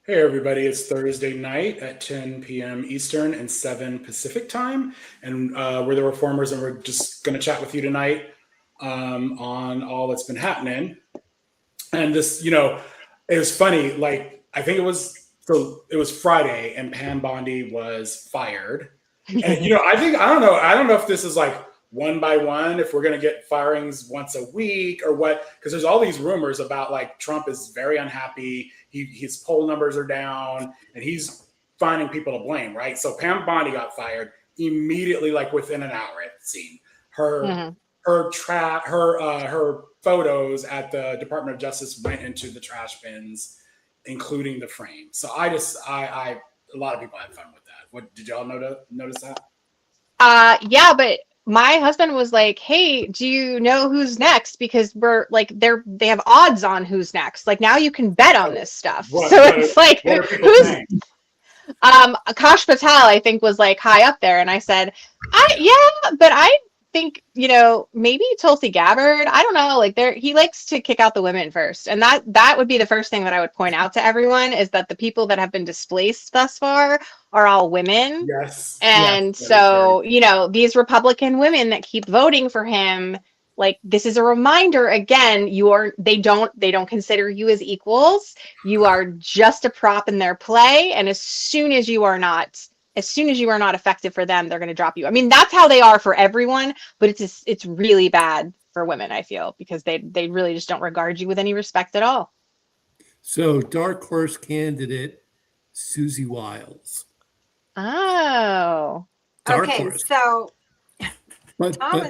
Hey everybody, it's Thursday night at 10 p.m. Eastern and 7 Pacific time, and we're the Reformers, and we're just going to chat with you tonight on all that's been happening. And this, it was funny. Like I think it was Friday, and Pam Bondi was fired, and I don't know if this is like one by one, if we're going to get firings once a week or what, because there's all these rumors about like Trump is very unhappy. His poll numbers are down and he's finding people to blame, right? So Pam Bondi got fired immediately, like within an hour, it seemed. Her her photos at the Department of Justice went into the trash bins, including the frame. So I a lot of people had fun with that. What did y'all notice that? Yeah, but my husband was like, "Hey, do you know who's next? Because we're like they have odds on who's next. Like now you can bet on this stuff." It's like who's saying? Akash Patel, I think, was like high up there, and I said, but I think maybe Tulsi Gabbard. I don't know. Like he likes to kick out the women first, and that would be the first thing that I would point out to everyone is that the people that have been displaced thus far are all women. Yes. And yes, so, these Republican women that keep voting for him, like this is a reminder again, they don't consider you as equals. You are just a prop in their play. And as soon as you are not effective for them, they're going to drop you. I mean, that's how they are for everyone, but it's really bad for women, I feel, because they really just don't regard you with any respect at all. So dark horse candidate, Susie Wiles. Oh. Dark Okay, horse. So one other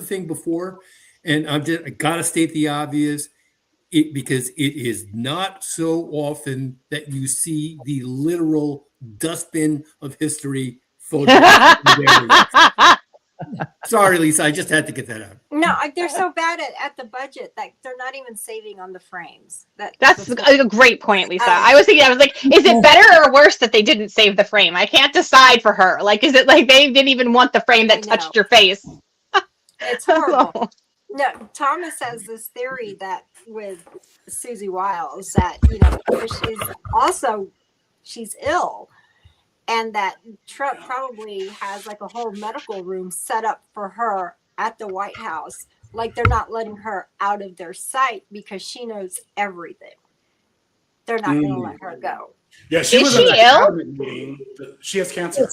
thing before, and I gotta state the obvious, because it is not so often that you see the literal dustbin of history photo. Sorry, Lisa, I just had to get that out. No, they're so bad at the budget that they're not even saving on the frames. That's a great point, Lisa. I was like, is it better or worse that they didn't save the frame? I can't decide for her. Like, is it like they didn't even want the frame that touched your face? It's horrible. No, Thomas has this theory that with Susie Wiles that, she's ill. And that Trump probably has like a whole medical room set up for her at the White House. Like they're not letting her out of their sight because she knows everything. They're not going to let her go. Yeah, Is she ill? Meeting. She has cancer.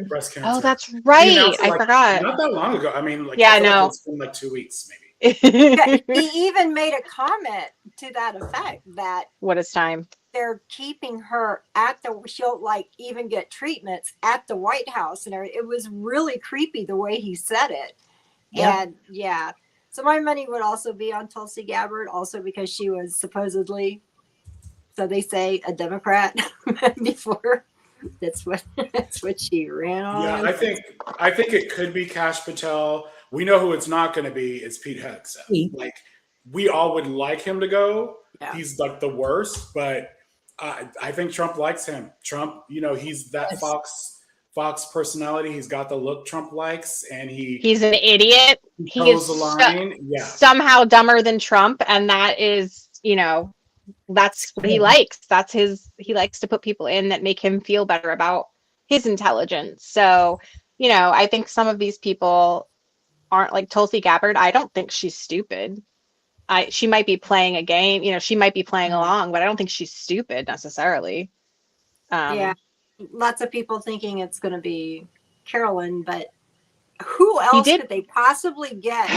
Breast cancer. Oh, that's right. I forgot. Not that long ago. I mean, like, I know. It's been like 2 weeks, maybe. He even made a comment to that effect that what is time? They're keeping her she'll like even get treatments at the White House, and it was really creepy the way he said it. Yeah. And yeah, so my money would also be on Tulsi Gabbard, also because she was supposedly, so they say, a Democrat before. That's what she ran on. Yeah, I think it could be Kash Patel. We know who it's not going to be. It's Pete Hegseth. Like we all would like him to go. Yeah. He's like the worst, but I think Trump likes him. Trump, he's that Fox personality. He's got the look Trump likes, and he's an idiot. He is somehow dumber than Trump, and that is, that's what he likes. He likes to put people in that make him feel better about his intelligence. So, I think some of these people aren't like Tulsi Gabbard. I don't think she's stupid. She might be playing a game, she might be playing along, but I don't think she's stupid necessarily. Yeah, lots of people thinking it's going to be Carolyn, but who else could they possibly get?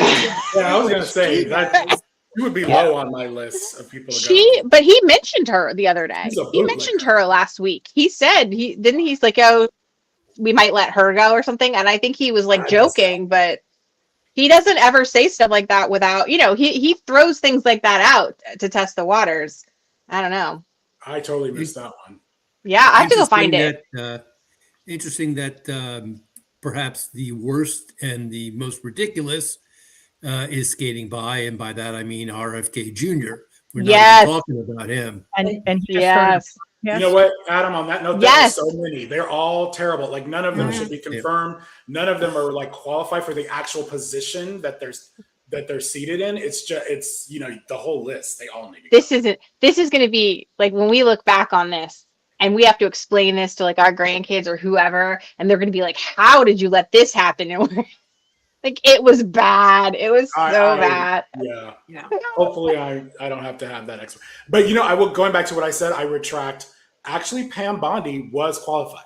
Yeah, I was going to say that you would be low on my list of people to go. But he mentioned her the other day. He mentioned her last week. He said he's like, oh, we might let her go or something, and I think he was like joking, but. He doesn't ever say stuff like that without, he throws things like that out to test the waters. I don't know. I totally missed that one. Yeah, I have to go find it. Interesting that perhaps the worst and the most ridiculous is skating by. And by that, I mean RFK Jr. We're not even talking about him. And yes. You know what, Adam, on that note, there's so many. They're all terrible. Like none of them should be confirmed. None of them are like qualified for the actual position that that they're seated in. It's just, it's, you know, the whole list. They all need to This go. isn't. This is going to be like when we look back on this, and we have to explain this to like our grandkids or whoever, and they're going to be like, "How did you let this happen?" And we're like, it was bad. It was so bad. Yeah. Yeah. Hopefully I don't have to have that extra. But, you know, I will, going back to what I said, I retract. Actually, Pam Bondi was qualified.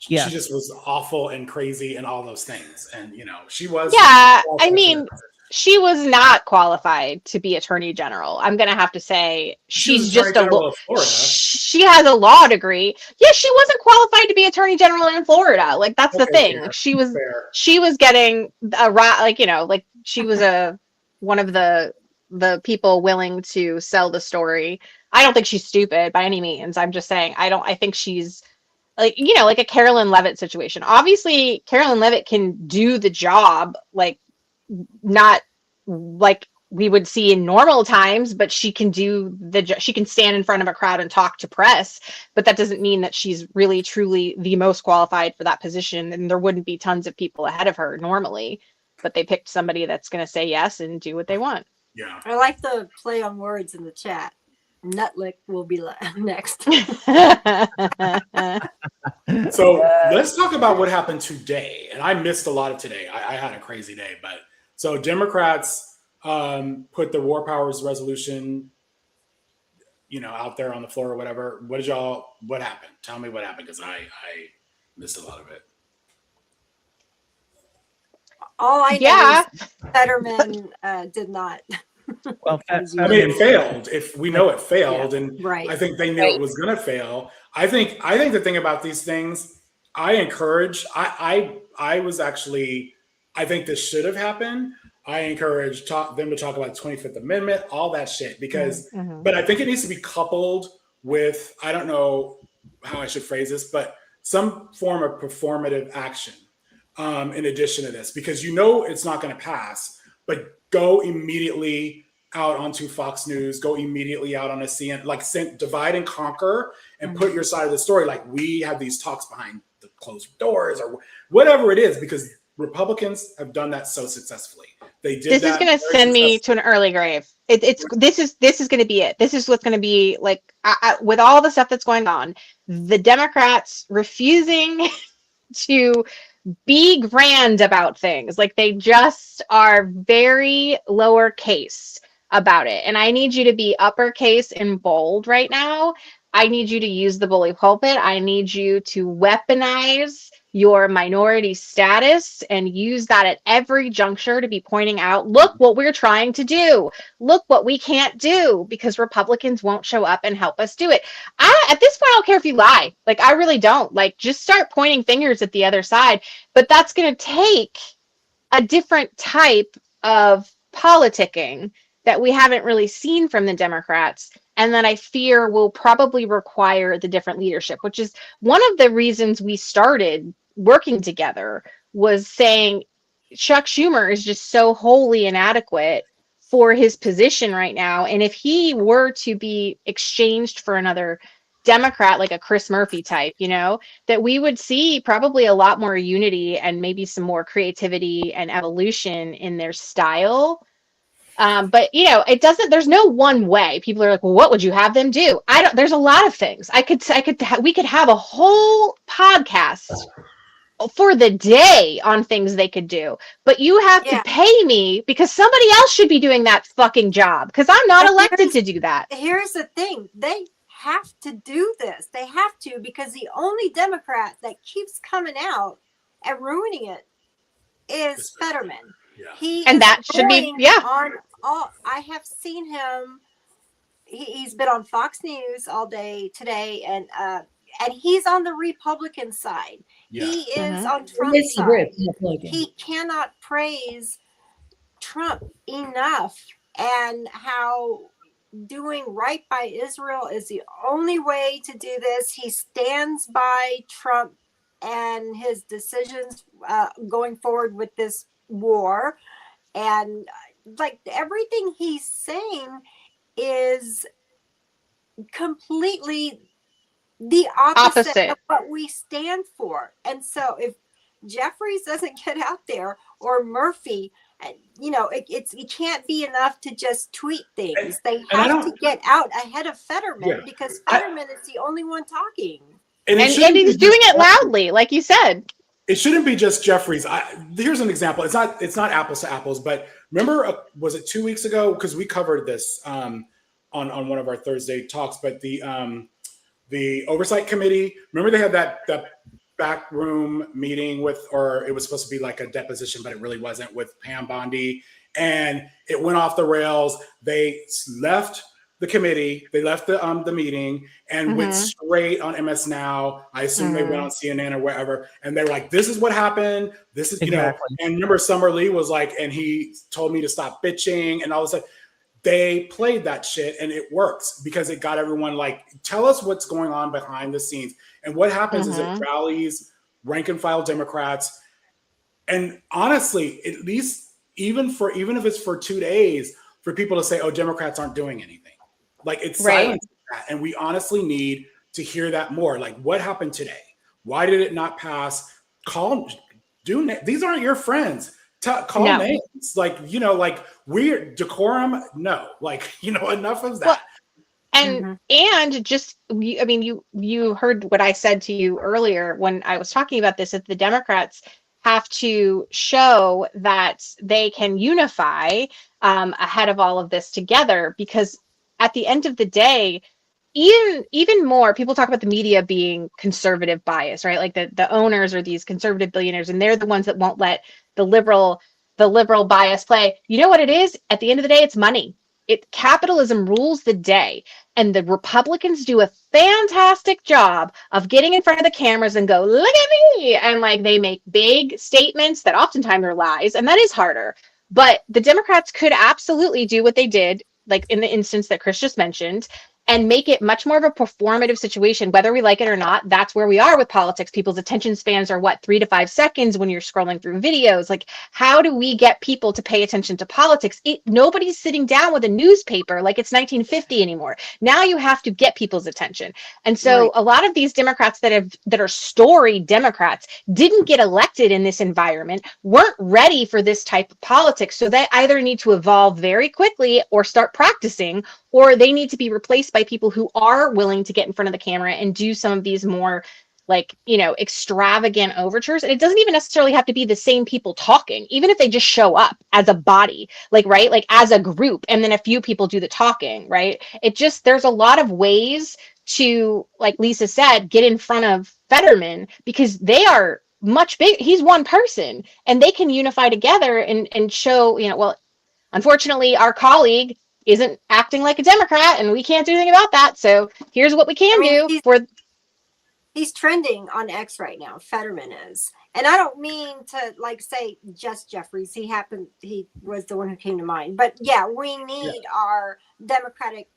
Yeah. She just was awful and crazy and all those things. And, you know, she was. Yeah, qualified I for mean, that position. she was not qualified to be attorney general. I'm going to have to say She was she's just Attorney a General of Florida. she has a law degree. Yeah, she wasn't qualified to be attorney general in Florida. Like that's the Okay, thing. fair, Like, fair. she was getting like, you know, like she was one of the people willing to sell the story. I don't think she's stupid by any means. I'm just saying I think she's like, you know, like a Carolyn Levitt situation. Obviously, Carolyn Levitt can do the job, like not like we would see in normal times, but she can she can stand in front of a crowd and talk to press, but that doesn't mean that she's really truly the most qualified for that position, and there wouldn't be tons of people ahead of her normally, but they picked somebody that's going to say yes and do what they want. Yeah. I like the play on words in the chat. Nutlick will be next. So let's talk about what happened today. And I missed a lot of today. I had a crazy day, but so Democrats put the War Powers resolution, you know, out there on the floor or whatever. What happened? Tell me what happened, because I missed a lot of it. All I know Yeah. is Fetterman did not. Well, I mean, it failed. If we know it failed, and Right. I think they knew it was going to fail. I think the thing about these things, I encourage. I was actually. I think this should have happened. I encourage them to talk about the 25th Amendment, all that shit, because. Mhm. But I think it needs to be coupled with, I don't know how I should phrase this, but some form of performative action in addition to this, because you know it's not going to pass, but go immediately out onto Fox News, go immediately out on a CNN, like divide and conquer and put your side of the story. Like, we have these talks behind the closed doors or whatever it is, because Republicans have done that so successfully. They did This that is going to send me to an early grave. This is going to be it. This is what's going to be like with all the stuff that's going on. The Democrats refusing to be grand about things. Like they just are very lowercase about it. And I need you to be uppercase and bold right now. I need you to use the bully pulpit. I need you to weaponize your minority status and use that at every juncture to be pointing out, look what we're trying to do. Look what we can't do because Republicans won't show up and help us do it. At this point, I don't care if you lie. Like, I really don't. Like, just start pointing fingers at the other side. But that's going to take a different type of politicking that we haven't really seen from the Democrats, and that I fear will probably require the different leadership, which is one of the reasons we started working together, was saying Chuck Schumer is just so wholly inadequate for his position right now. And if he were to be exchanged for another Democrat, like a Chris Murphy type, you know, that we would see probably a lot more unity and maybe some more creativity and evolution in their style. But you know, there's no one way. People are like, well, what would you have them do? There's a lot of things. We could have a whole podcast for the day on things they could do, but you have to pay me because somebody else should be doing that fucking job because I'm not elected to do that. Here's the thing. They have to do this. They have to, because the only Democrat that keeps coming out and ruining it is Fetterman. Yeah. And that should be on all. I have seen him. He's been on Fox News all day today, and he's on the Republican side. Yeah. He is on Trump's side. He cannot praise Trump enough, and how doing right by Israel is the only way to do this. He stands by Trump and his decisions going forward with this war, and like everything he's saying is completely the opposite of what we stand for. And so if Jeffries doesn't get out there, or Murphy, You know, it can't be enough to just tweet things. They I have to don't- get out ahead of Fetterman Yeah. because Fetterman is the only one talking. And, And shouldn't he's be doing just it loudly, like you said. It shouldn't be just Jeffries. Here's an example. It's not apples to apples, but remember, was it 2 weeks ago? Because we covered this on one of our Thursday talks. But the oversight committee, remember they had that back room meeting with, or it was supposed to be like a deposition, but it really wasn't, with Pam Bondi, and it went off the rails. They left the committee, they left the meeting, and went straight on MS Now. I assume they went on CNN or wherever, and they were like, "This is what happened. This is Exactly. And remember, Summer Lee was like, and he told me to stop bitching, and all of a sudden, they played that shit, and it works because it got everyone like, tell us what's going on behind the scenes. And what happens is it rallies rank and file Democrats, and honestly, at least even if it's for 2 days, for people to say, "Oh, Democrats aren't doing anything." Like, it's silencing that. And we honestly need to hear that more. Like, what happened today? Why did it not pass? These aren't your friends. Call names. Like, like, weird decorum. No, like, enough of that. Well, and just, I mean, you heard what I said to you earlier when I was talking about this, that the Democrats have to show that they can unify ahead of all of this together, because at the end of the day, even more people talk about the media being conservative bias, right? Like the owners are these conservative billionaires, and they're the ones that won't let the liberal bias play. You know what it is? At the end of the day, it's money. Capitalism rules the day, and the Republicans do a fantastic job of getting in front of the cameras and go, "Look at me," and like they make big statements that oftentimes are lies, and that is harder. But the Democrats could absolutely do what they did, like in the instance that Chris just mentioned, and make it much more of a performative situation, whether we like it or not. That's where we are with politics. People's attention spans are 3 to 5 seconds when you're scrolling through videos. Like, how do we get people to pay attention to politics? Nobody's sitting down with a newspaper like it's 1950 anymore. Now you have to get people's attention. And so a lot of these Democrats that are story Democrats didn't get elected in this environment, weren't ready for this type of politics. So they either need to evolve very quickly or start practicing, or they need to be replaced by people who are willing to get in front of the camera and do some of these more extravagant overtures. And it doesn't even necessarily have to be the same people talking, even if they just show up as a body, like as a group, and then a few people do the talking, right? There's a lot of ways to, like Lisa said, get in front of Fetterman, because they are much big. He's one person, and they can unify together and show, well, unfortunately, our colleague isn't acting like a Democrat, and we can't do anything about that. So here's what we can do for. He's trending on X right now. Fetterman is, and I don't mean to say just Jeffries. He was the one who came to mind. But yeah, we need our Democratic,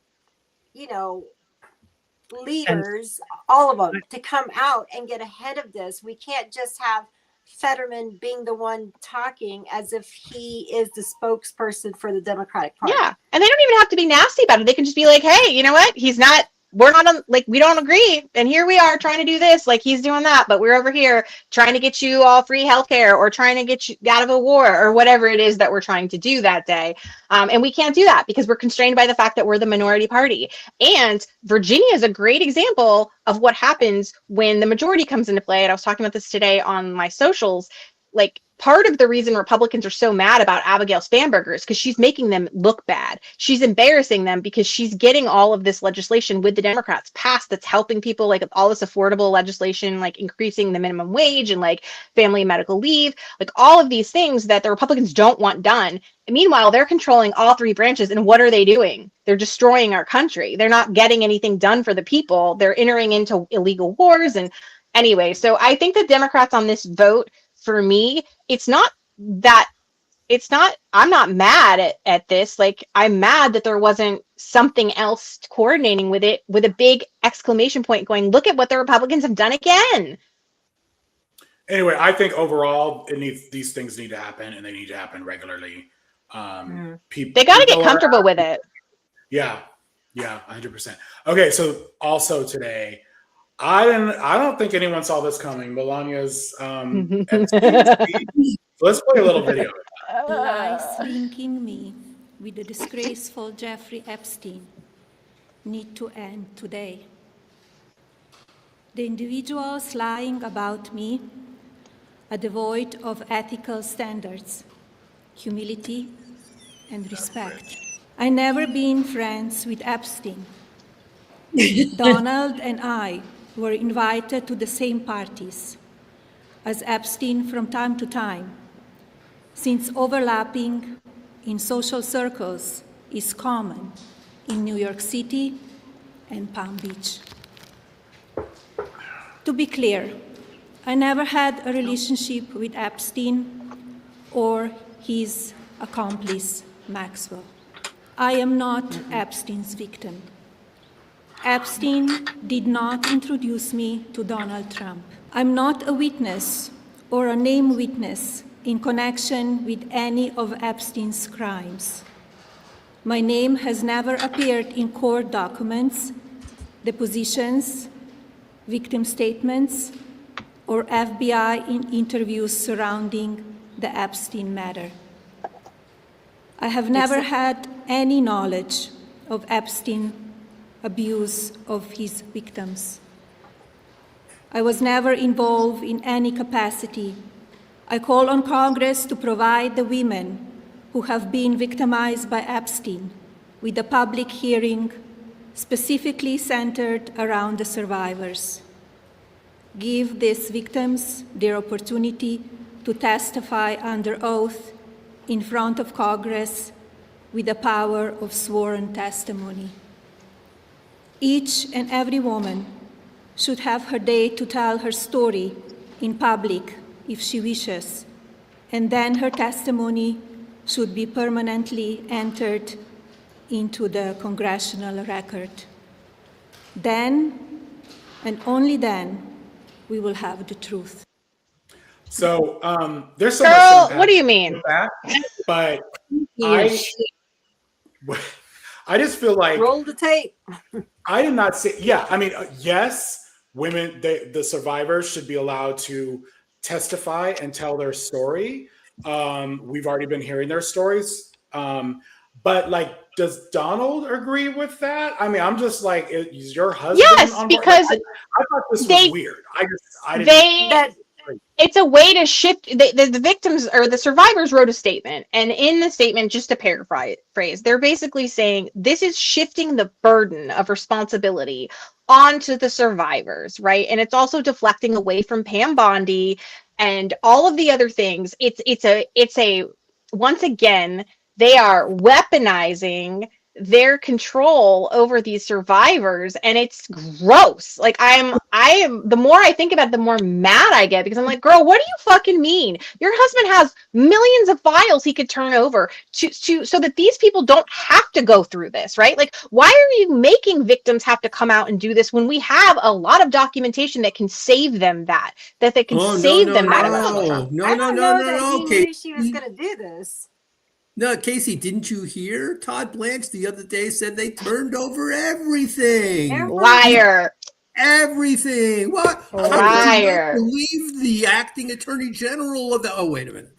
leaders, all of them, to come out and get ahead of this. We can't just have Fetterman being the one talking as if he is the spokesperson for the Democratic Party. Yeah. And they don't even have to be nasty about it. They can just be like, hey, you know what? We're not on, we don't agree. And here we are trying to do this. Like, he's doing that, but we're over here trying to get you all free healthcare, or trying to get you out of a war, or whatever it is that we're trying to do that day. And we can't do that because we're constrained by the fact that we're the minority party. And Virginia is a great example of what happens when the majority comes into play. And I was talking about this today on my socials. Like, part of the reason Republicans are so mad about Abigail Spanberger is because she's making them look bad. She's embarrassing them because she's getting all of this legislation with the Democrats passed that's helping people, like all this affordable legislation, like increasing the minimum wage and like family and medical leave, like all of these things that the Republicans don't want done. And meanwhile, they're controlling all three branches. And what are they doing? They're destroying our country. They're not getting anything done for the people. They're entering into illegal wars. And anyway, so I think the Democrats on this vote, for me, I'm not mad at this. Like, I'm mad that there wasn't something else coordinating with it, with a big exclamation point going, look at what the Republicans have done again. Anyway, I think overall these things need to happen, and they need to happen regularly. They got to get comfortable with it. Yeah, 100%. Okay, so also today, I don't think anyone saw this coming. Melania's let's play a little video of that. The lies linking me with the disgraceful Jeffrey Epstein need to end today. The individuals lying about me are devoid of ethical standards, humility, and respect. I never been friends with Epstein. Donald and I were invited to the same parties as Epstein from time to time, since overlapping in social circles is common in New York City and Palm Beach. To be clear, I never had a relationship with Epstein or his accomplice, Maxwell. I am not Epstein's victim. Epstein did not introduce me to Donald Trump. I'm not a witness or a named witness in connection with any of Epstein's crimes. My name has never appeared in court documents, depositions, victim statements, or FBI interviews surrounding the Epstein matter. I have never had any knowledge of Epstein abuse of his victims. I was never involved in any capacity. I call on Congress to provide the women who have been victimized by Epstein with a public hearing specifically centered around the survivors. Give these victims their opportunity to testify under oath in front of Congress with the power of sworn testimony. Each and every woman should have her day to tell her story in public if she wishes, and then her testimony should be permanently entered into the congressional record. Then, and only then, we will have the truth. So there's so Girl, much to what do you mean? unpack with that, but I just feel like Roll the tape. I did not say. Yeah, I mean, yes, women, the survivors should be allowed to testify and tell their story. We've already been hearing their stories, but like, does Donald agree with that? I mean, I'm just like, is your husband? Yes, on board? because I thought this was weird. I didn't. They it's a way to shift. The victims or the survivors wrote a statement, and in the statement, just to paraphrase, they're basically saying this is shifting the burden of responsibility onto the survivors, right? And it's also deflecting away from Pam Bondi and all of the other things. It's a once again, they are weaponizing their control over these survivors, and it's gross. Like I am the more I think about it, the more mad I get, because I'm like, girl, what do you fucking mean? Your husband has millions of files he could turn over to so that these people don't have to go through this, right? Like, why are you making victims have to come out and do this when we have a lot of documentation that can save them that they can save them that amount of time? I don't know that he knew she was going to do this. No, Casey, didn't you hear? Todd Blanche the other day said they turned over everything. Liar. Everything. What? Liar. Believe the acting attorney general of the. Oh, wait a minute.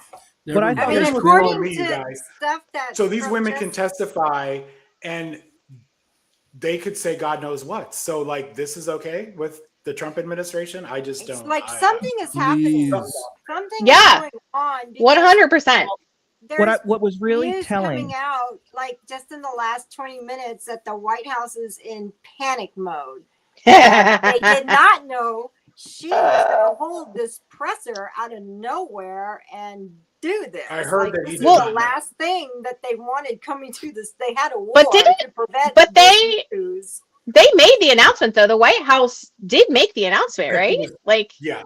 What I I mean, Here's what's according wrong with you to guys. stuff that. So these from women just- can testify, and they could say God knows what. So like, this is okay with the Trump administration? I just It's don't. like something is happening. Please. Something Yeah. is going on. because 100%. there's what was really news telling. coming out, like just in the last 20 minutes, that the White House is in panic mode. They did not know she was going to hold this presser out of nowhere and do this. I heard like, that this he is did Well- not the know. last thing that they wanted coming to this. They had a war But didn't- to prevent. but this they- news. They made the announcement, though. The White House did make the announcement, right? Like, Yeah.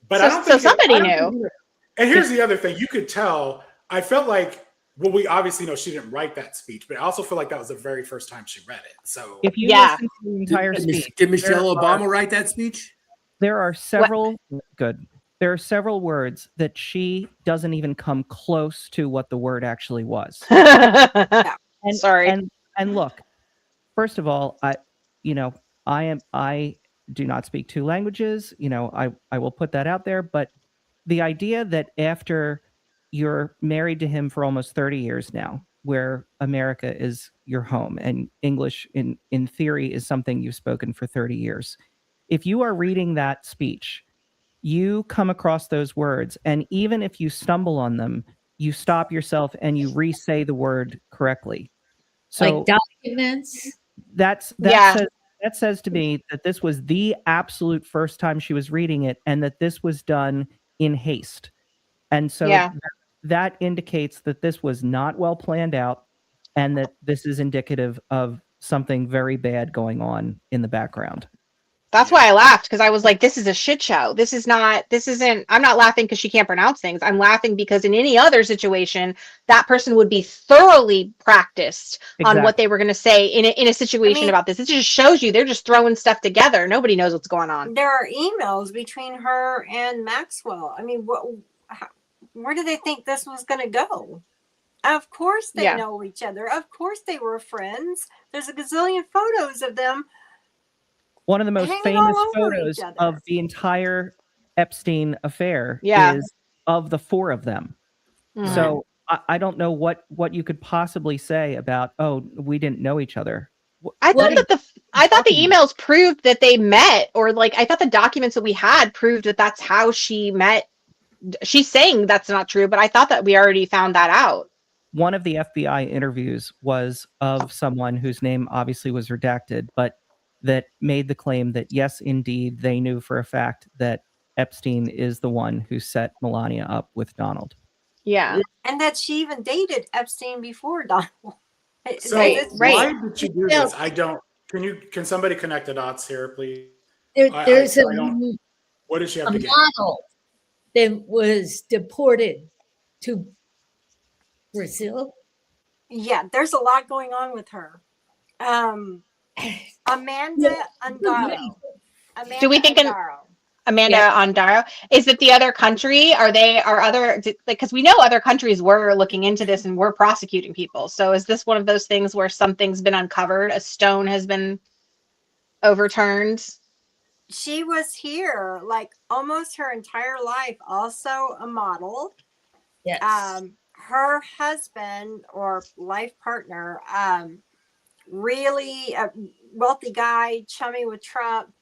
But So- I don't so think somebody I don't knew. think and here's the other thing. You could tell, I felt like, well, we obviously know she didn't write that speech, but I also feel like that was the very first time she read it. So If you Yeah. listen to the entire speech, Did Michelle there are- Obama write that speech? there are several good. There are several words that she doesn't even come close to what the word actually was. And, Sorry. And look, first of all, I do not speak two languages. I will put that out there. But the idea that after you're married to him for almost 30 years now, where America is your home and English in theory is something you've spoken for 30 years. If you are reading that speech, you come across those words, and even if you stumble on them, you stop yourself and you re-say the word correctly. So like documents. that says to me that this was the absolute first time she was reading it, and that this was done in haste. And so that indicates that this was not well planned out, and that this is indicative of something very bad going on in the background. That's why I laughed, because I was like, this is a shit show. I'm not laughing because she can't pronounce things. I'm laughing because in any other situation, that person would be thoroughly practiced on what they were going to say in a situation about this. It just shows you they're just throwing stuff together. Nobody knows what's going on. There are emails between her and Maxwell. I mean, where do they think this was going to go? Of course they know each other. Of course they were friends. There's a gazillion photos of them. One of the most famous photos of the entire Epstein affair is of the four of them. Mm-hmm. So I don't know what you could possibly say about, oh, we didn't know each other. I thought the emails proved that they met, or like I thought the documents that we had proved that that's how she met. She's saying that's not true, but I thought that we already found that out. One of the FBI interviews was of someone whose name obviously was redacted, but that made the claim that yes, indeed, they knew for a fact that Epstein is the one who set Melania up with Donald. Yeah. And that she even dated Epstein before Donald. So why did you do this? I don't. Can somebody connect the dots here, please? There's what did she have to gain? Model that was deported to Brazil. Yeah, there's a lot going on with her. Amanda Ondaro. Do we think Amanda Ondaro? Is it the other country? Because we know other countries were looking into this and were prosecuting people. So is this one of those things where something's been uncovered? A stone has been overturned? She was here like almost her entire life, also a model. Yes. Her husband or life partner, really a wealthy guy, chummy with Trump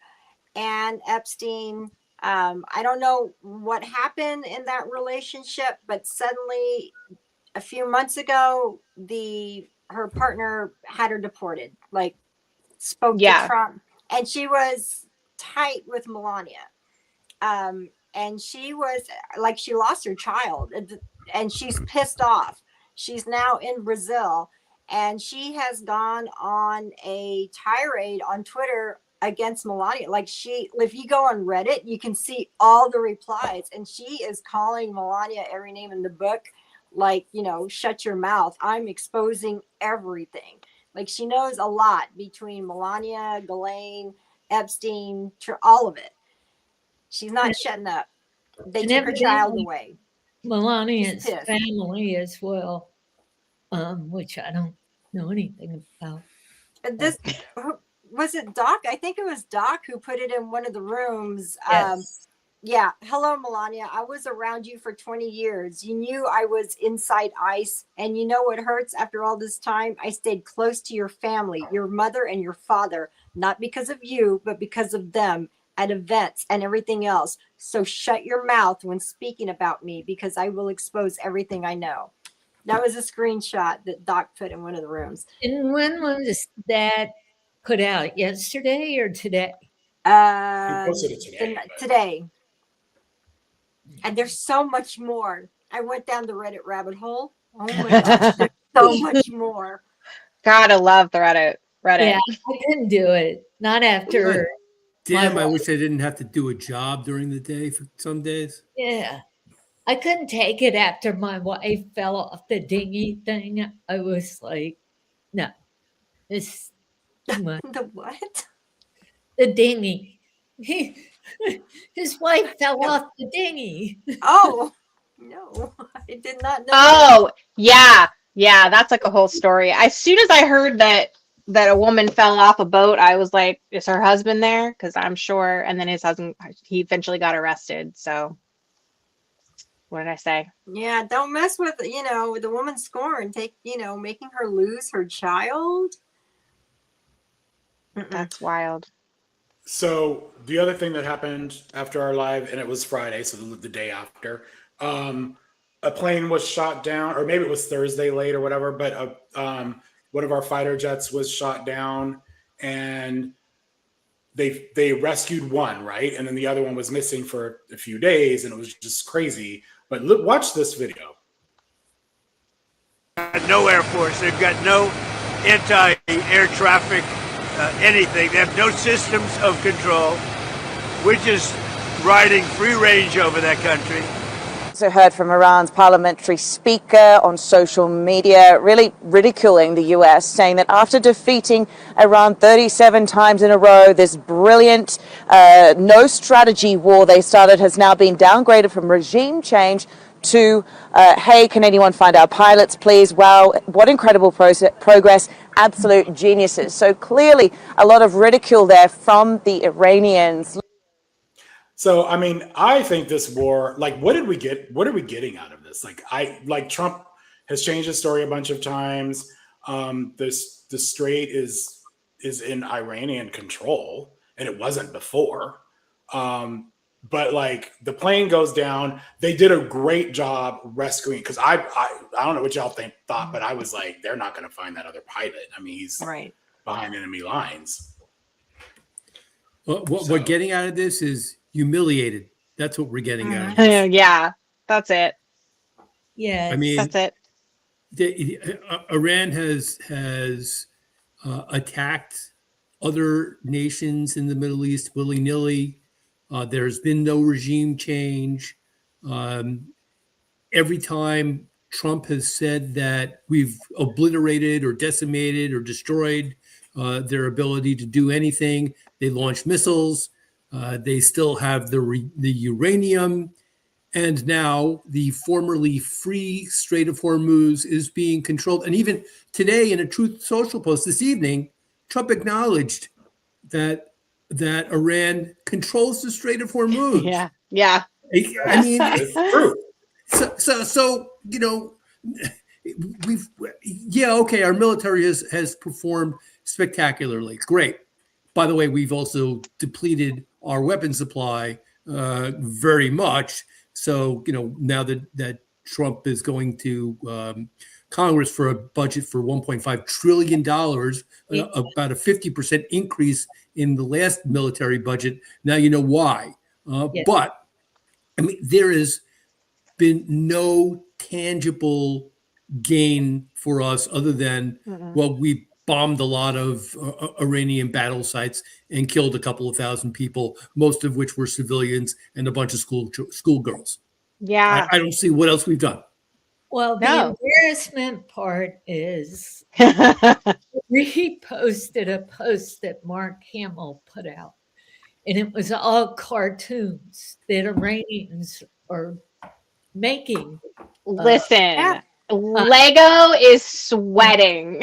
and Epstein. I don't know what happened in that relationship, but suddenly a few months ago, her partner had her deported, like spoke to Trump, and she was tight with Melania. And she was like, she lost her child and she's pissed off. She's now in Brazil. And she has gone on a tirade on Twitter against Melania. Like if you go on Reddit, you can see all the replies. And she is calling Melania every name in the book. Like, shut your mouth. I'm exposing everything. Like she knows a lot between Melania, Ghislaine, Epstein, all of it. She's not shutting up. They took her child away. Melania's family as well, which I don't know anything about. This was it Doc? I think it was Doc who put it in one of the rooms. Yes. Yeah. Hello, Melania. I was around you for 20 years. You knew I was inside ICE, and you know what hurts after all this time? I stayed close to your family, your mother and your father, not because of you, but because of them at events and everything else. So shut your mouth when speaking about me, because I will expose everything I know. That was a screenshot that Doc put in one of the rooms. And when was that put out? Yesterday or today? He posted it today. Today. And there's so much more. I went down the Reddit rabbit hole. Oh my gosh, there's so much more. Gotta love the Reddit. Yeah, I couldn't do it. Not after. Damn, I wish I didn't have to do a job during the day for some days. Yeah. I couldn't take it after my wife fell off the dinghy thing. I was like, no, it's too much. The what? The dinghy. His wife fell off the dinghy. Oh, no, I did not know. Oh, yeah. Yeah, that's like a whole story. As soon as I heard that a woman fell off a boat, I was like, is her husband there? Because I'm sure. And then his husband, he eventually got arrested. So What did I say? Yeah, don't mess with, with the woman's scorn. Take, making her lose her child. Mm-mm. That's wild. So the other thing that happened after our live, and it was Friday, so the day after, a plane was shot down, or maybe it was Thursday late or whatever, but one of our fighter jets was shot down, and they rescued one, right? And then the other one was missing for a few days, and it was just crazy. But look, watch this video. No Air Force. They've got no anti-air traffic, anything. They have no systems of control. We're just riding free range over that country. Also heard from Iran's parliamentary speaker on social media, really ridiculing the US, saying that after defeating Iran 37 times in a row, this brilliant no strategy war they started has now been downgraded from regime change to, hey, can anyone find our pilots, please? Wow, what incredible progress, absolute geniuses. So clearly a lot of ridicule there from the Iranians. So, I mean, I think this war, like, what are we getting out of this? Like Trump has changed his story a bunch of times. The Strait is in Iranian control, and it wasn't before. But like the plane goes down, they did a great job rescuing. Because I don't know what y'all thought, but I was like, they're not going to find that other pilot. I mean, he's Right. behind enemy lines. What we're getting out of this is humiliated. That's what we're getting out of this. Yeah, that's it. Yeah. I mean, That's it. Iran has attacked other nations in the Middle East willy-nilly. There's been no regime change. Every time Trump has said that we've obliterated or decimated or destroyed their ability to do anything, they launch missiles. They still have the uranium. And now the formerly free Strait of Hormuz is being controlled. And even today in a Truth Social post this evening, Trump acknowledged that Iran controls the Strait of Hormuz. Yeah. I mean, It's true. so okay, our military has performed spectacularly. Great. By the way, we've also depleted our weapon supply very much. So, now that Trump is going to Congress for a budget for $1.5 trillion, about a 50% increase in the last military budget. Now you know why. Yes. But, I mean, there has been no tangible gain for us other than, well, we bombed a lot of Iranian battle sites and killed a couple of thousand people, most of which were civilians and a bunch of schoolgirls. Yeah. I don't see what else we've done. Well, the No. embarrassment part is reposted a post that Mark Hamill put out, and it was all cartoons that Iranians are making. Listen, Yeah. Lego is sweating.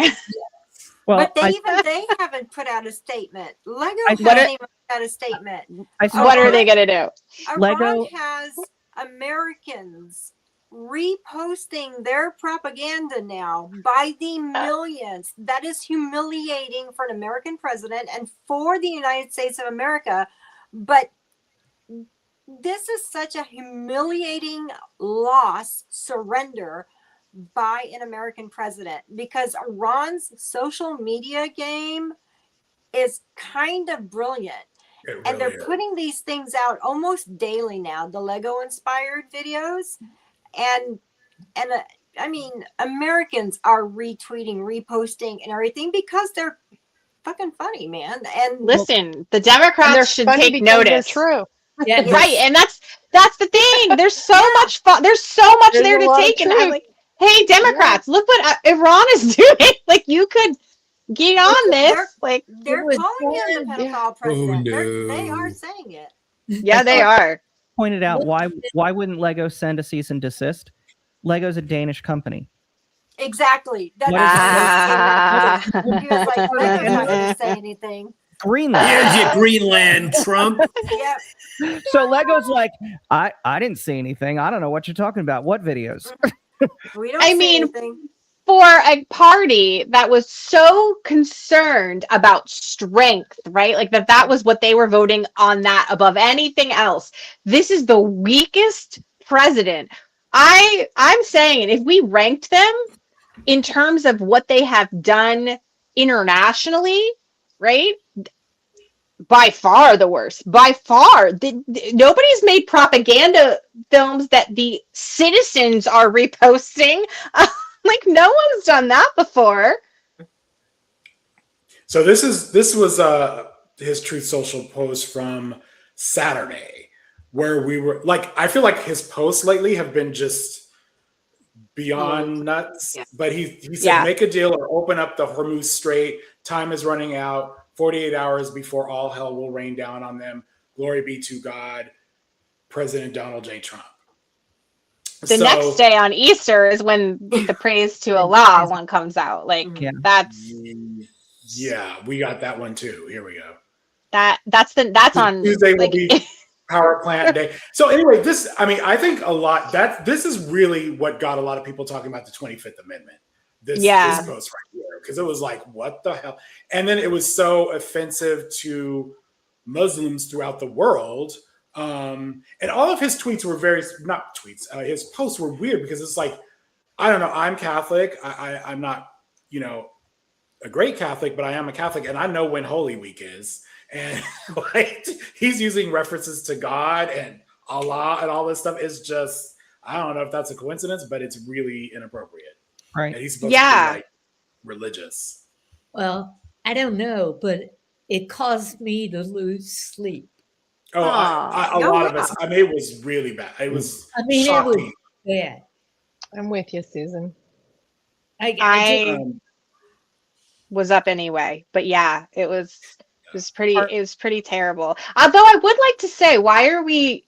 Well, But they haven't put out a statement. Lego hasn't even put out a statement. What are they going to do? Iran has Americans reposting their propaganda now by the millions. That is humiliating for an American president and for the United States of America. But this is such a humiliating loss, surrender by an American president, because Iran's social media game is kind of brilliant. It And really they're is. putting these things out almost daily now, the Lego inspired videos. And I mean, Americans are retweeting, reposting, and everything because they're fucking funny, man. And Listen, the Democrats should funny take because they're notice. true. Yeah, Right, and that's the thing. There's so much fun. There's so much There's there a to lot of take, and I'm truth. like, hey, Democrats, look what Iran is doing. Like, you could get on this. Like, they're It was calling him the fun. pedophile president. no. They are saying it. yeah, they are. pointed out why wouldn't Lego send a cease and desist? Lego's a Danish company. Exactly. That's What is- he was like, Lego's not going to say anything. Greenland. Here's your Greenland, Trump. Yep. So Lego's like, I didn't see anything. I don't know what you're talking about. What videos? We don't I see mean, anything. For a party that was so concerned about strength, right? Like that was what they were voting on, that above anything else. This is the weakest president. I'm saying, if we ranked them in terms of what they have done internationally, right? By far the worst. By far. Nobody's made propaganda films that the citizens are reposting. Like, no one's done that before. So this was his Truth Social post from Saturday, where we were like, I feel like his posts lately have been just beyond nuts. Yeah. But he said, Yeah. make a deal or open up the Hormuz Strait. Time is running out. 48 hours before all hell will rain down on them. Glory be to God, President Donald J. Trump. The next day on Easter is when the praise to Allah one comes out. Like, that's yeah, we got that one too. Here we go. That's on Tuesday will be power plant day. So anyway, I think this is really what got a lot of people talking about the 25th Amendment. This post right here, because it was like, what the hell? And then it was so offensive to Muslims throughout the world. And all of his tweets were his posts were weird, because it's like, I don't know, I'm Catholic. I'm not, a great Catholic, but I am a Catholic, and I know when Holy Week is. And like, he's using references to God and Allah and all this stuff. Is just, I don't know if that's a coincidence, but it's really inappropriate. Right. And he's supposed to be like religious. Well, I don't know, but it caused me to lose sleep. Oh, a lot of us. I mean, it was really bad. It was shocking. It was bad. I'm with you, Susan. I was up anyway, but yeah, it was pretty terrible. Although I would like to say, why are we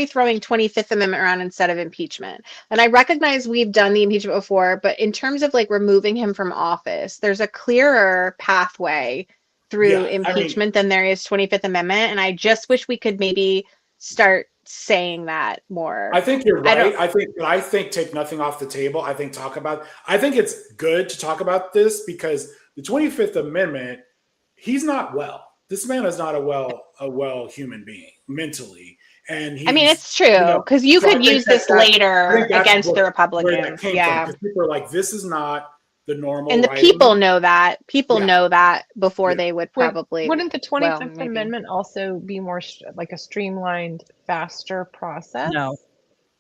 throwing 25th Amendment around instead of impeachment? And I recognize we've done the impeachment before, but in terms of like removing him from office, there's a clearer pathway through impeachment than there is 25th Amendment. And I just wish we could maybe start saying that more. I think you're right. I think take nothing off the table. I think it's good to talk about this, because the 25th Amendment, he's not well. This man is not a well human being mentally. And it's true, because you could use this later against the Republicans. Yeah. Because people are like, this is not the normal. And the people know that. People know that before they would probably. Wouldn't the 25th Amendment also be more like a streamlined, faster process? No.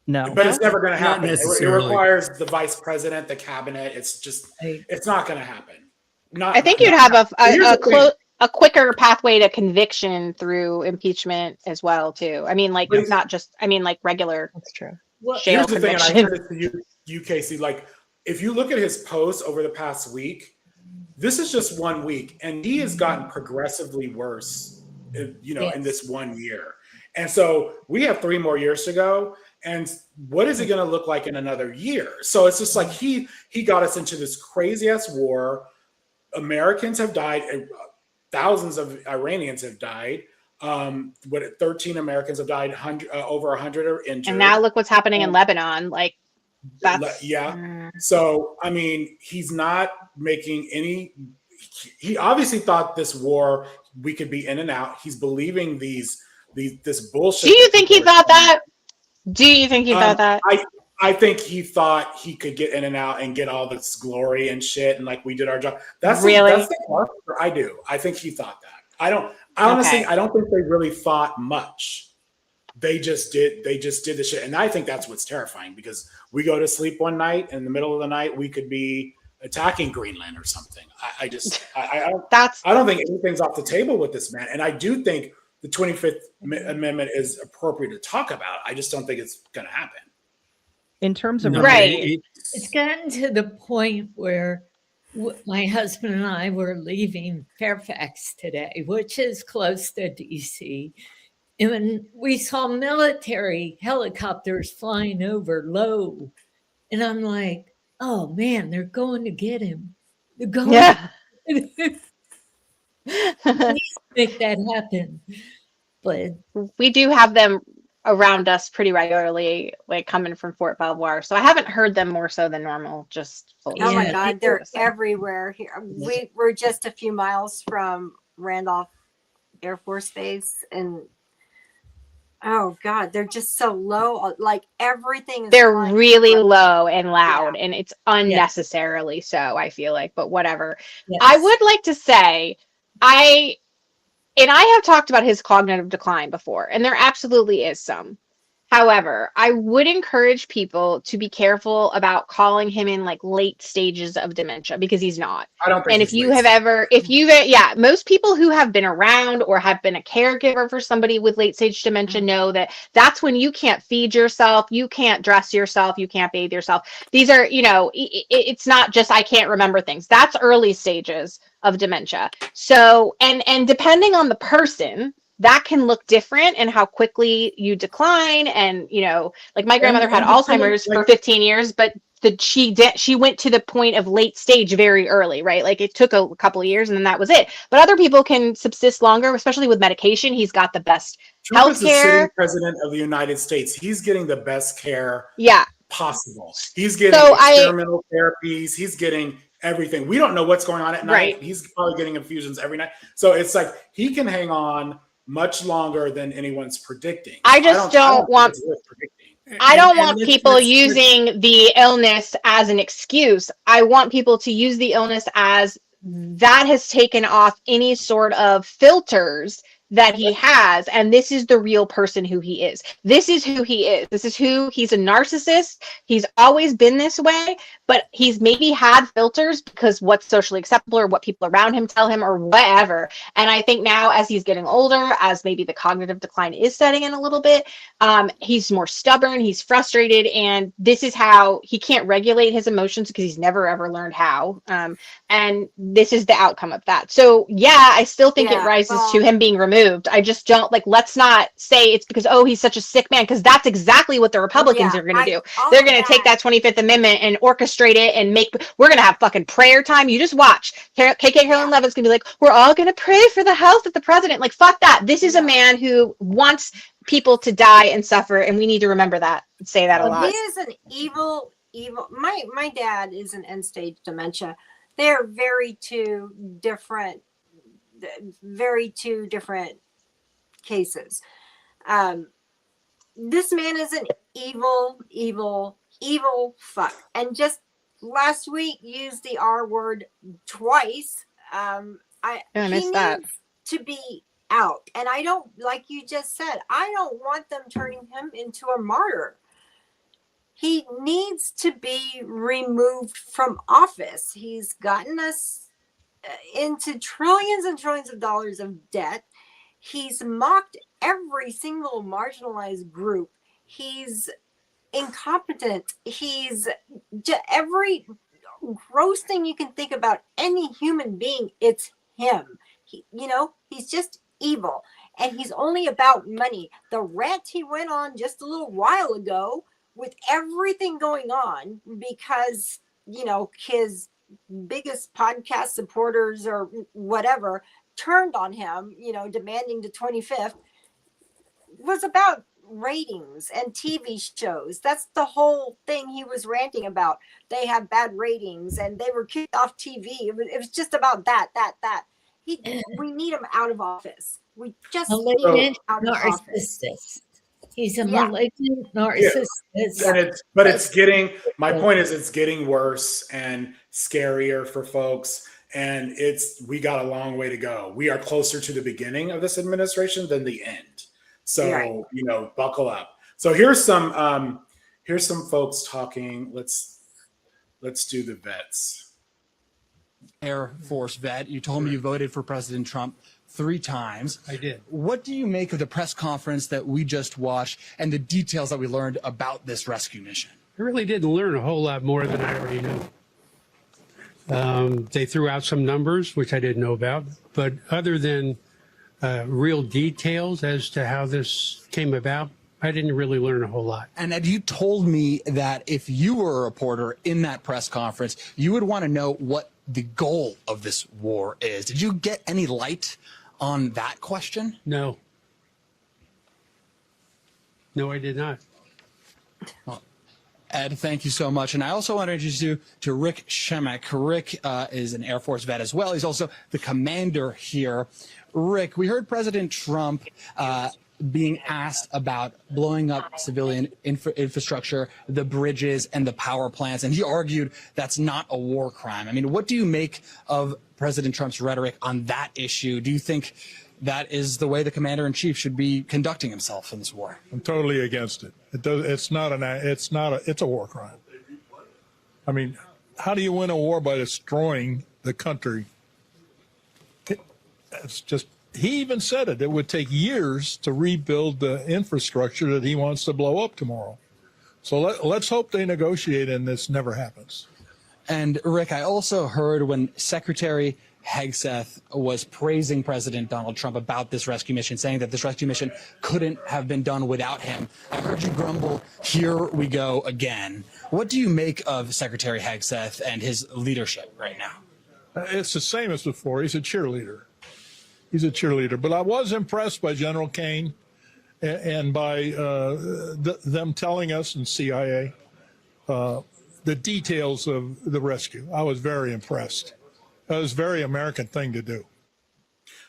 But it's never going to happen. It necessarily. requires the vice president, the cabinet. It's just, it's not going to happen. I think you'd have a quicker pathway to conviction through impeachment as well, too. I mean, like, not just, like regular. That's true. Jail Here's the thing, and I conviction. said it to you, Casey, like, if you look at his posts over the past week, this is just 1 week, and he has gotten progressively worse, in this 1 year. And so we have 3 more years to go. And what is it going to look like in another year? So it's just like he got us into this crazy ass war. Americans have died. Thousands of Iranians have died. 13 Americans have died. Over 100 are injured. And now look what's happening in Lebanon. Like, that's So I mean, he's not making any. He obviously thought this war we could be in and out. He's believing this bullshit. Do you think he thought that? Do you think he thought that? I think he thought he could get in and out and get all this glory and shit, and like we did our job. That's the part I do. I think he thought that. I honestly don't think they really thought much. They just did the shit, and I think that's what's terrifying, because we go to sleep one night, and in the middle of the night we could be attacking Greenland or something. I don't think anything's off the table with this man, and I do think the 25th Amendment is appropriate to talk about. I just don't think it's going to happen. In terms of It's gotten to the point where my husband and I were leaving Fairfax today, which is close to DC, and we saw military helicopters flying over low, and I'm like, oh man, they're going to get him. They're going. Yeah. Please make that happen. But We do have them around us pretty regularly, like coming from Fort Belvoir. So I haven't heard them more so than normal. Just fully Oh my Yeah, God, they're everywhere here. We're just a few miles from Randolph Air Force Base, and oh God, they're just so low. Like everything is they're flying really over. low and loud, and it's unnecessarily so, I feel like, but whatever. I yes. would like to say, I have talked about his cognitive decline before, and there absolutely is some. However, I would encourage people to be careful about calling him in like late stages of dementia, because he's not. I don't think And if he's you late have stage. ever, most people who have been around or have been a caregiver for somebody with late stage dementia know that that's when you can't feed yourself, you can't dress yourself, you can't bathe yourself. These are, it's not just I can't remember things. That's early stages of dementia. So, and depending on the person, that can look different and how quickly you decline. And, like my grandmother had Alzheimer's for 15 years, but she went to the point of late stage very early, right? Like it took a couple of years and then that was it. But other people can subsist longer, especially with medication. He's got the best Trump is the sitting healthcare. president of the United States. He's getting the best care Yeah. possible. He's getting experimental therapies. He's getting everything. We don't know what's going on at night. Right. He's probably getting infusions every night. So it's like he can hang on much longer than anyone's predicting. I don't want people using the illness as an excuse. I want people to use the illness as that has taken off any sort of filters that he has, and this is the real person who he is. This is who he is. This is who he's a narcissist. He's always been this way, but he's maybe had filters because what's socially acceptable or what people around him tell him or whatever. And I think now as he's getting older, as maybe the cognitive decline is setting in a little bit, he's more stubborn, he's frustrated, and this is how he can't regulate his emotions because he's never ever learned how. And this is the outcome of that. So yeah, I still think it rises to him being removed. I just don't let's not say it's because, he's such a sick man, because that's exactly what the Republicans are going to do. They're going to take that 25th Amendment and orchestrate it and we're going to have fucking prayer time. You just watch. KK Carolyn Levitt's going to be like, we're all going to pray for the health of the president. Like, fuck that. This is a man who wants people to die and suffer, and we need to remember that and say that a lot. He is an evil. My dad is an end stage dementia. They're very two different cases. This man is an evil fuck, and just last week used the R word twice. I missed that. To be out, and I don't, like you just said, I don't want them turning him into a martyr. He needs to be removed from office. He's gotten us into trillions and trillions of dollars of debt. He's mocked every single marginalized group. He's incompetent. He's every gross thing you can think about any human being, it's him. He's just evil, and he's only about money. The rant he went on just a little while ago with everything going on because, his biggest podcast supporters or whatever turned on him, demanding the 25th, was about ratings and TV shows. That's the whole thing he was ranting about. They have bad ratings and they were kicked off TV. It was just about that. We need him out of office. We just need him out of office. He's a malignant narcissist. Yeah. My point is it's getting worse and scarier for folks. And we got a long way to go. We are closer to the beginning of this administration than the end. So, buckle up. So here's some folks talking. Let's do the vets. Air Force vet. You told me you voted for President Trump 3 times. I did. What do you make of the press conference that we just watched and the details that we learned about this rescue mission? I really didn't learn a whole lot more than I already knew. They threw out some numbers, which I didn't know about, but other than real details as to how this came about, I didn't really learn a whole lot. And you told me that if you were a reporter in that press conference, you would want to know what the goal of this war is. Did you get any light on that question? No. No, I did not. Well, Ed, thank you so much. And I also want to introduce you to Rick Shemek. Rick is an Air Force vet as well. He's also the commander here. Rick, we heard President Trump being asked about blowing up civilian infrastructure, the bridges and the power plants, and he argued that's not a war crime. I mean, what do you make of President Trump's rhetoric on that issue? Do you think that is the way the commander-in-chief should be conducting himself in this war? I'm totally against it. It's a war crime. I mean, how do you win a war by destroying the country? It's just, he even said it. It would take years to rebuild the infrastructure that he wants to blow up tomorrow. So let's hope they negotiate and this never happens. And Rick, I also heard when Secretary Hegseth was praising President Donald Trump about this rescue mission, saying that this rescue mission couldn't have been done without him. I heard you grumble, here we go again. What do you make of Secretary Hegseth and his leadership right now? It's the same as before. He's a cheerleader. He's a cheerleader. But I was impressed by General Kane and by them telling us and CIA the details of the rescue. I was very impressed. That was a very American thing to do.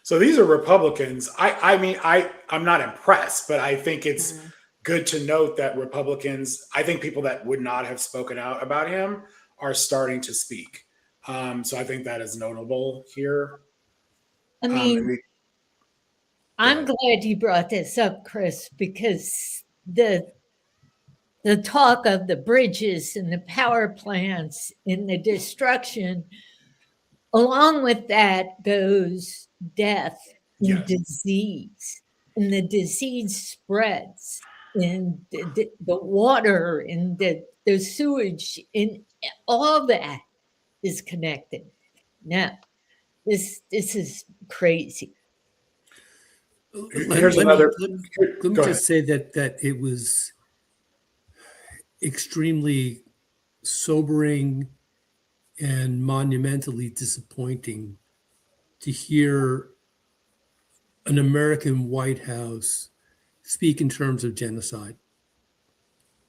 So these are Republicans. I'm not impressed, but I think it's good to note that Republicans, I think people that would not have spoken out about him are starting to speak. So I think that is notable here. I mean, I'm glad you brought this up, Chris, because the talk of the bridges and the power plants and the destruction, along with that goes death and disease. And the disease spreads, and the water and the sewage, and all that is connected. Now, this is crazy. Let me just say that it was extremely sobering and monumentally disappointing to hear an American White House speak in terms of genocide.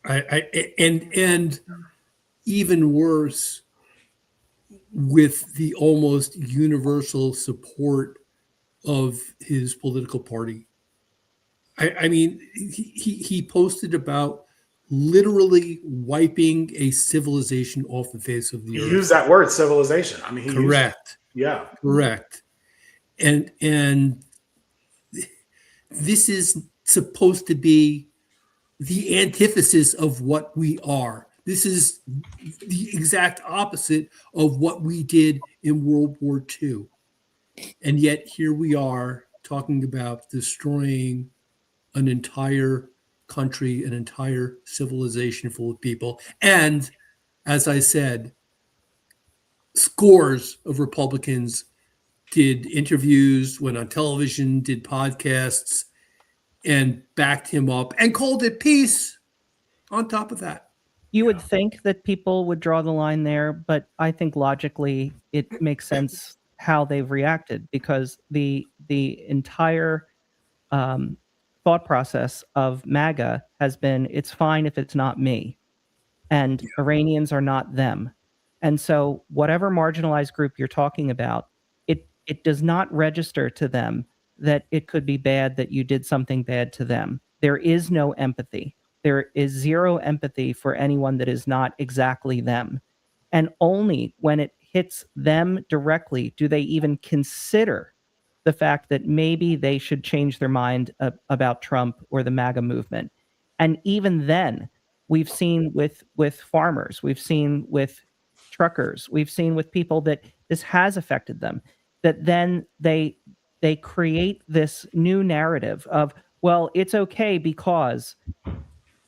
And even worse, with the almost universal support of his political party. I mean, he posted about literally wiping a civilization off the face of the earth. He used that word, civilization. I mean, correct. Yeah. Correct. And this is supposed to be the antithesis of what we are. This is the exact opposite of what we did in World War II. And yet here we are talking about destroying an entire country, an entire civilization full of people. And as I said, scores of Republicans did interviews, went on television, did podcasts, and backed him up and called it peace on top of that. You would think that people would draw the line there, but I think logically it makes sense how they've reacted, because the entire thought process of MAGA has been, it's fine if it's not me, and Iranians are not them. And so whatever marginalized group you're talking about, it does not register to them that it could be bad that you did something bad to them. There is no empathy. There is zero empathy for anyone that is not exactly them. And only when it hits them directly do they even consider the fact that maybe they should change their mind about Trump or the MAGA movement. And even then, we've seen with farmers, we've seen with truckers, we've seen with people that this has affected them, that then they create this new narrative of, well, it's okay because.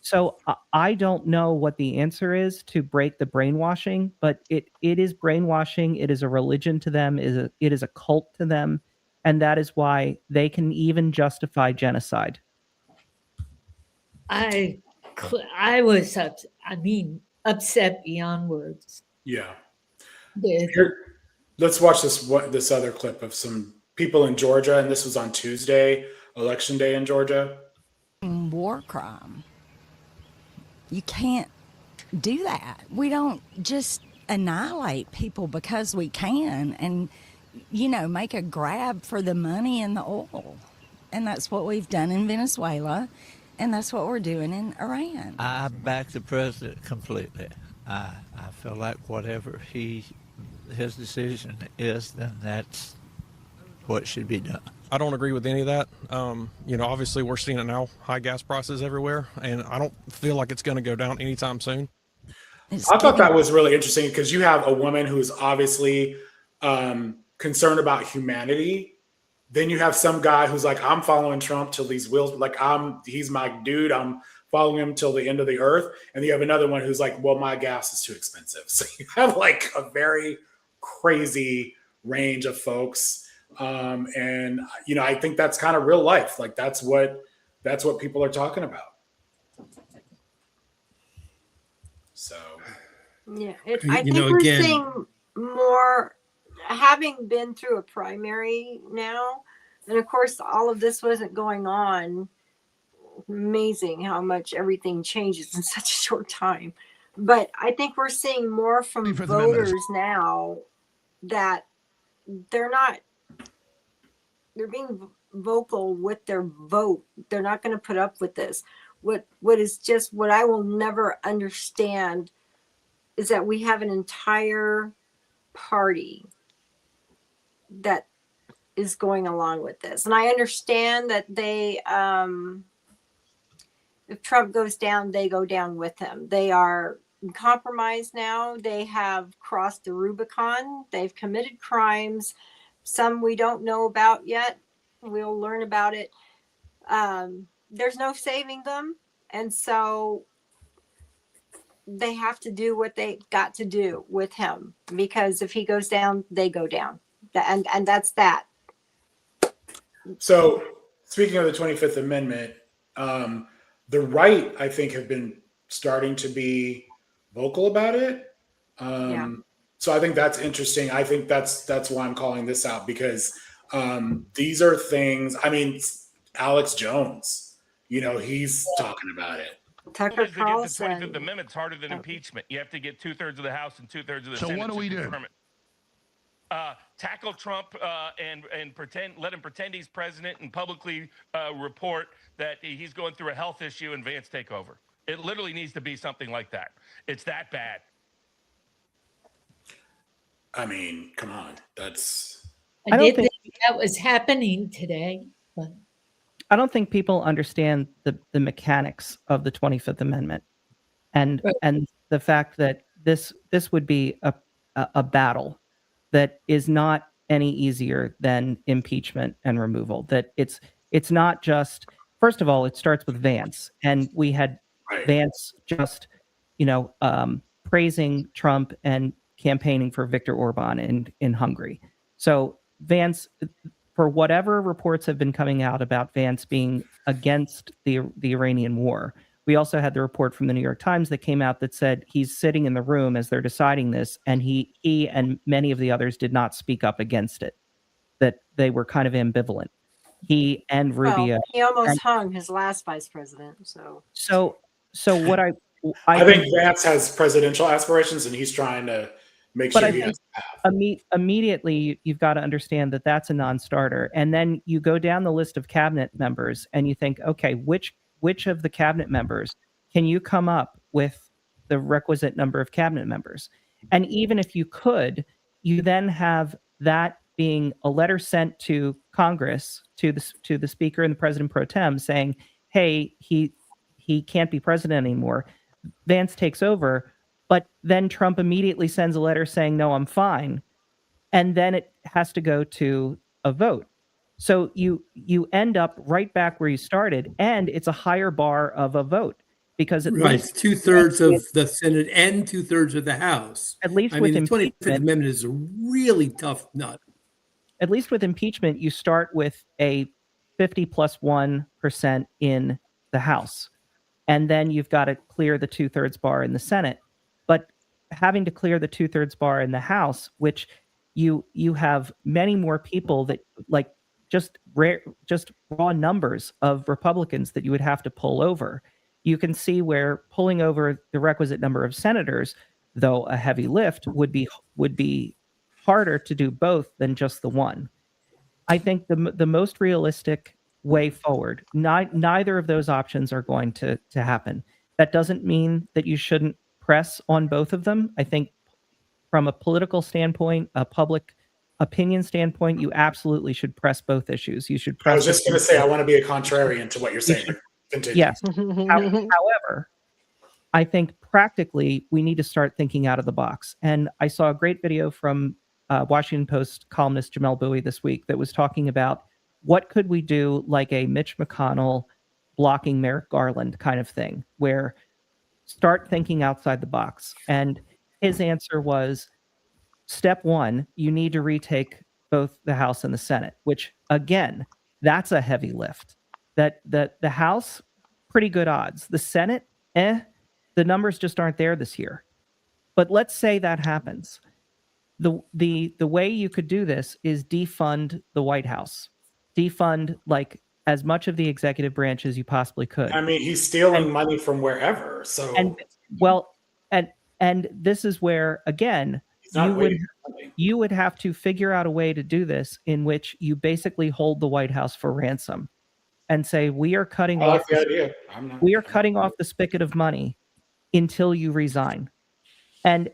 So I don't know what the answer is to break the brainwashing, but it is brainwashing. It is a religion to them. It is a cult to them. And that is why they can even justify genocide. I was upset beyond words. Yeah. let's watch this other clip of some people in Georgia, and this was on Tuesday, election day in Georgia. War crime. You can't do that. We don't just annihilate people because we can and, make a grab for the money and the oil. And that's what we've done in Venezuela, and that's what we're doing in Iran. I back the president completely. I feel like whatever his decision is, then that's what should be done. I don't agree with any of that. Obviously we're seeing it now, high gas prices everywhere, and I don't feel like it's going to go down anytime soon. I thought that was really interesting because you have a woman who's obviously concerned about humanity. Then you have some guy who's like, I'm following Trump till these wheels, like he's my dude. I'm following him till the end of the earth. And you have another one who's like, well, my gas is too expensive. So you have like a very crazy range of folks. And I think that's kind of real life. Like that's what people are talking about. So yeah, I think we're seeing more, having been through a primary now, and of course all of this wasn't going on. Amazing how much everything changes in such a short time. But I think we're seeing more from voters now that they're being vocal with their vote. They're not going to put up with this. What I will never understand is that we have an entire party that is going along with this. And I understand that they, if Trump goes down, they go down with him. They are compromised now. They have crossed the Rubicon. They've committed crimes. Some we don't know about yet. We'll learn about it. There's no saving them. And so they have to do what they got to do with him, because if he goes down, they go down. And that's that. So speaking of the 25th Amendment, the right, I think, have been starting to be vocal about it. So I think that's interesting. I think that's why I'm calling this out, because these are things, Alex Jones, he's talking about it. Tucker Carlson. The 25th Amendment's harder than impeachment. You have to get 2/3 of the House and 2/3 of the Senate. So what do we do? Tackle Trump and let him pretend he's president and publicly report that he's going through a health issue and Vance take over. It literally needs to be something like that. It's that bad. Come on. I did think that was happening today. But I don't think people understand the mechanics of the 25th Amendment, and the fact that this would be a battle that is not any easier than impeachment and removal. That it's not just, first of all, it starts with Vance, and we had Vance just praising Trump and campaigning for Viktor Orban in Hungary. So Vance, for whatever reports have been coming out about Vance being against the Iranian war, we also had the report from the New York Times that came out that said he's sitting in the room as they're deciding this, and he and many of the others did not speak up against it, that they were kind of ambivalent. He and Rubio. Well, he almost hung his last vice president. So what I think Vance has presidential aspirations, and he's trying to make sure he has immediately you've got to understand that that's a non-starter. And then you go down the list of cabinet members and you think, okay, which of the cabinet members can you come up with the requisite number of cabinet members? And even if you could, you then have that being a letter sent to Congress, to the Speaker and the President pro tem, saying, hey, he can't be president anymore. Vance takes over, but then Trump immediately sends a letter saying, no, I'm fine. And then it has to go to a vote. So you end up right back where you started, and it's a higher bar of a vote, because at least 2/3 of the Senate and 2/3 of the House. At least the with 25th Amendment is a really tough nut. At least with impeachment, you start with a 50+1% in the House, and then you've got to clear the 2/3 bar in the Senate. But having to clear the 2/3 bar in the House, which you have many more people that like just raw numbers of Republicans that you would have to pull over. You can see where pulling over the requisite number of senators, though a heavy lift, would be harder to do both than just the one. I think the most realistic way forward, neither of those options are going to happen. That doesn't mean that you shouldn't press on both of them. I think from a political standpoint, a public opinion standpoint, you absolutely should press both issues. You should press. I was just going to say, I want to be a contrarian to what you're saying. Continue. Yes. However, I think practically we need to start thinking out of the box. And I saw a great video from Washington Post columnist Jamel Bowie this week that was talking about what could we do like a Mitch McConnell blocking Merrick Garland kind of thing, where start thinking outside the box. And his answer was, step one, you need to retake both the House and the Senate, which again, that's a heavy lift. That the House, pretty good odds. The Senate, the numbers just aren't there this year. But let's say that happens. The way you could do this is defund the White House. Defund like as much of the executive branch as you possibly could. I mean, he's stealing money from wherever. So and this is where again you would have to figure out a way to do this in which you basically hold the White House for ransom and say we are cutting off the spigot of money until you resign. And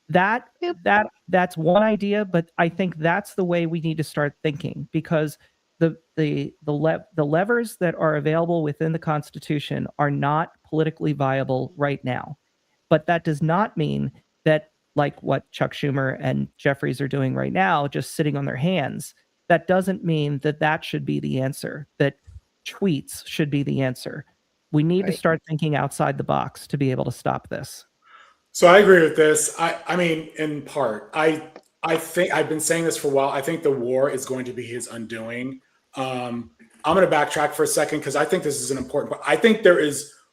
that's one idea, but I think that's the way we need to start thinking, because the levers that are available within the Constitution are not politically viable right now. But that does not mean that, like what Chuck Schumer and Jeffries are doing right now, just sitting on their hands, that doesn't mean that that should be the answer, that tweets should be the answer. We need to start thinking outside the box to be able to stop this. So I agree with this. I mean, in part, I think I've been saying this for a while. I think the war is going to be his undoing. I'm going to backtrack for a second because I think this is an important point. I think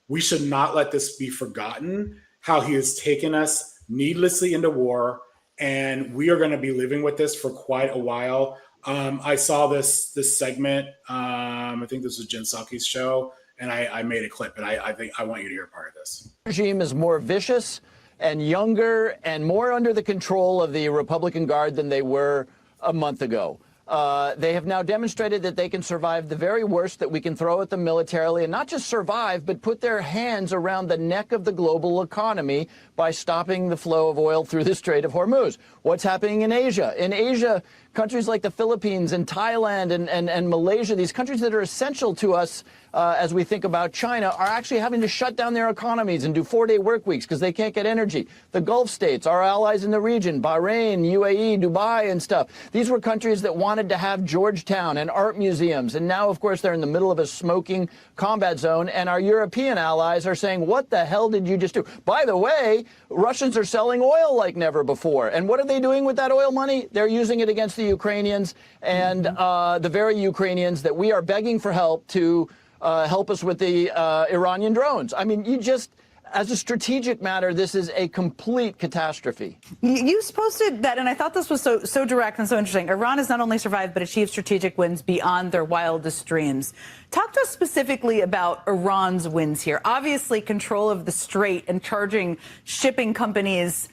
we should not let this be forgotten, how he has taken us needlessly into war, and we are going to be living with this for quite a while. I saw this segment. I think this was Jen Psaki's show, and I made a clip, and I think I want you to hear part of this. The regime is more vicious and younger and more under the control of the Republican Guard than they were a month ago. They have now demonstrated that they can survive the very worst that we can throw at them militarily, and not just survive, but put their hands around the neck of the global economy by stopping the flow of oil through the Strait of Hormuz. What's happening in Asia? In Asia, countries like the Philippines and Thailand and Malaysia, these countries that are essential to us as we think about China, are actually having to shut down their economies and do 4-day work weeks because they can't get energy. The Gulf states, our allies in the region, Bahrain, UAE, Dubai and stuff, these were countries that wanted to have Georgetown and art museums. And now, of course, they're in the middle of a smoking combat zone. And our European allies are saying, what the hell did you just do? By the way, Russians are selling oil like never before. And what are they doing with that oil money? They're using it against the Ukrainians and the very Ukrainians that we are begging for help to help us with the Iranian drones. I mean, as a strategic matter, this is a complete catastrophe. You posted that, and I thought this was so direct and so interesting. Iran has not only survived, but achieved strategic wins beyond their wildest dreams. Talk to us specifically about Iran's wins here. Obviously, control of the Strait and charging shipping companies,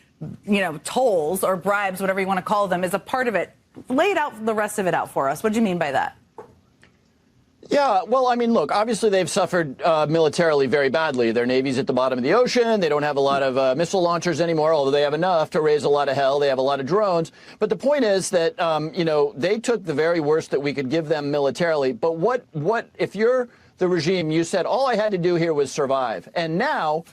tolls or bribes, whatever you want to call them, is a part of it. Lay the rest of it out for us. What do you mean by that? Yeah, well, I mean, look, obviously they've suffered militarily very badly. Their navy's at the bottom of the ocean. They don't have a lot of missile launchers anymore, although they have enough to raise a lot of hell. They have a lot of drones. But the point is that, they took the very worst that we could give them militarily. But what if you're the regime, you said all I had to do here was survive. And now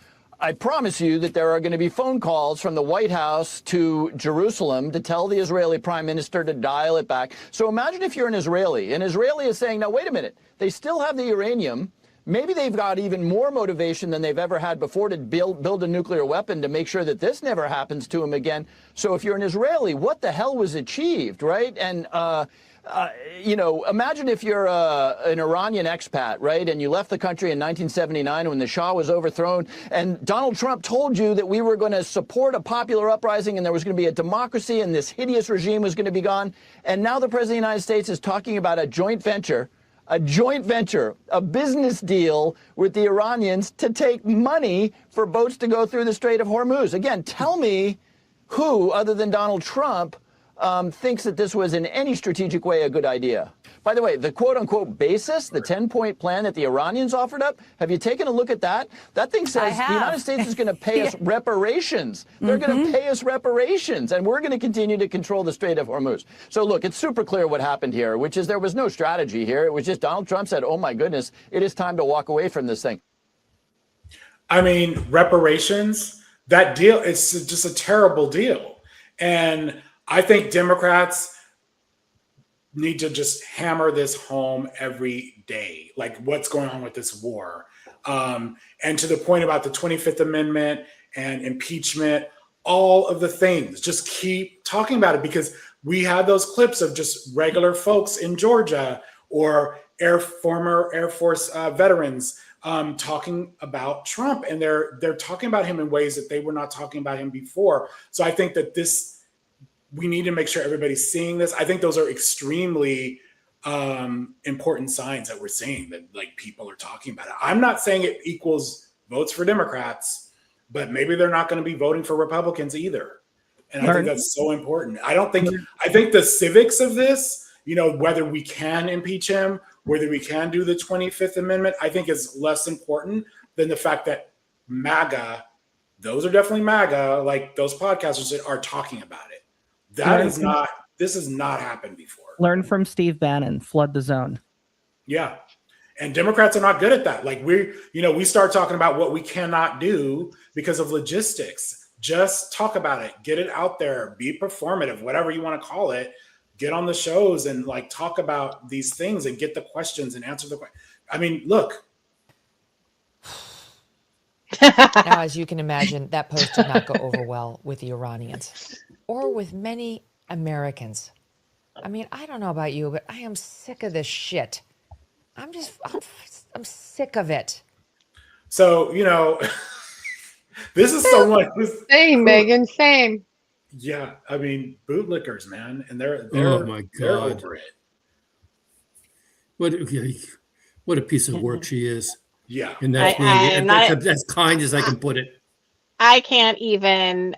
I promise you that there are going to be phone calls from the White House to Jerusalem to tell the Israeli prime minister to dial it back. So imagine if you're an Israeli. An Israeli is saying, now, wait a minute. They still have the uranium. Maybe they've got even more motivation than they've ever had before to build a nuclear weapon to make sure that this never happens to them again. So if you're an Israeli, what the hell was achieved, right? And, you know, imagine if you're an Iranian expat, right? And you left the country in 1979 when the Shah was overthrown, and Donald Trump told you that we were going to support a popular uprising and there was going to be a democracy and this hideous regime was going to be gone. And now the President of the United States is talking about a joint venture, a business deal with the Iranians to take money for boats to go through the Strait of Hormuz. Again, tell me who, other than Donald Trump, thinks that this was in any strategic way a good idea. By the way, the quote-unquote basis, the 10-point plan that the Iranians offered up, have you taken a look at that? That thing says the United States is going to pay us reparations. They're going to pay us reparations, and we're going to continue to control the Strait of Hormuz. So look, it's super clear what happened here, which is there was no strategy here. It was just Donald Trump said, oh my goodness, it is time to walk away from this thing. I mean, reparations, that deal, it's just a terrible deal. And I think Democrats need to just hammer this home every day, like what's going on with this war. And to the point about the 25th Amendment and impeachment, all of the things, just keep talking about it, because we have those clips of just regular folks in Georgia or former Air Force veterans talking about Trump, and they're talking about him in ways that they were not talking about him before. So I think that we need to make sure everybody's seeing this. I think those are extremely important signs that we're seeing, that like people are talking about it. I'm not saying it equals votes for Democrats, but maybe they're not going to be voting for Republicans either. And I think that's so important. I think the civics of this, you know, whether we can impeach him, whether we can do the 25th Amendment, I think is less important than the fact that MAGA, those are definitely MAGA, like those podcasters that are talking about it. This has not happened before. Learn from Steve Bannon, flood the zone. Yeah. And Democrats are not good at that. Like we start talking about what we cannot do because of logistics. Just talk about it, get it out there, be performative, whatever you want to call it. Get on the shows and like talk about these things and get the questions and answer the questions. I mean, look. Now, as you can imagine, that post did not go over well with the Iranians or with many Americans. I mean, I don't know about you, but I am sick of this shit. I'm sick of it. So, you know, this is someone who's same, Megan, same. Yeah, I mean, bootlickers, man, and they're oh my God, over it. What a piece of work she is. Yeah, and that's as kind as I can put it. I can't even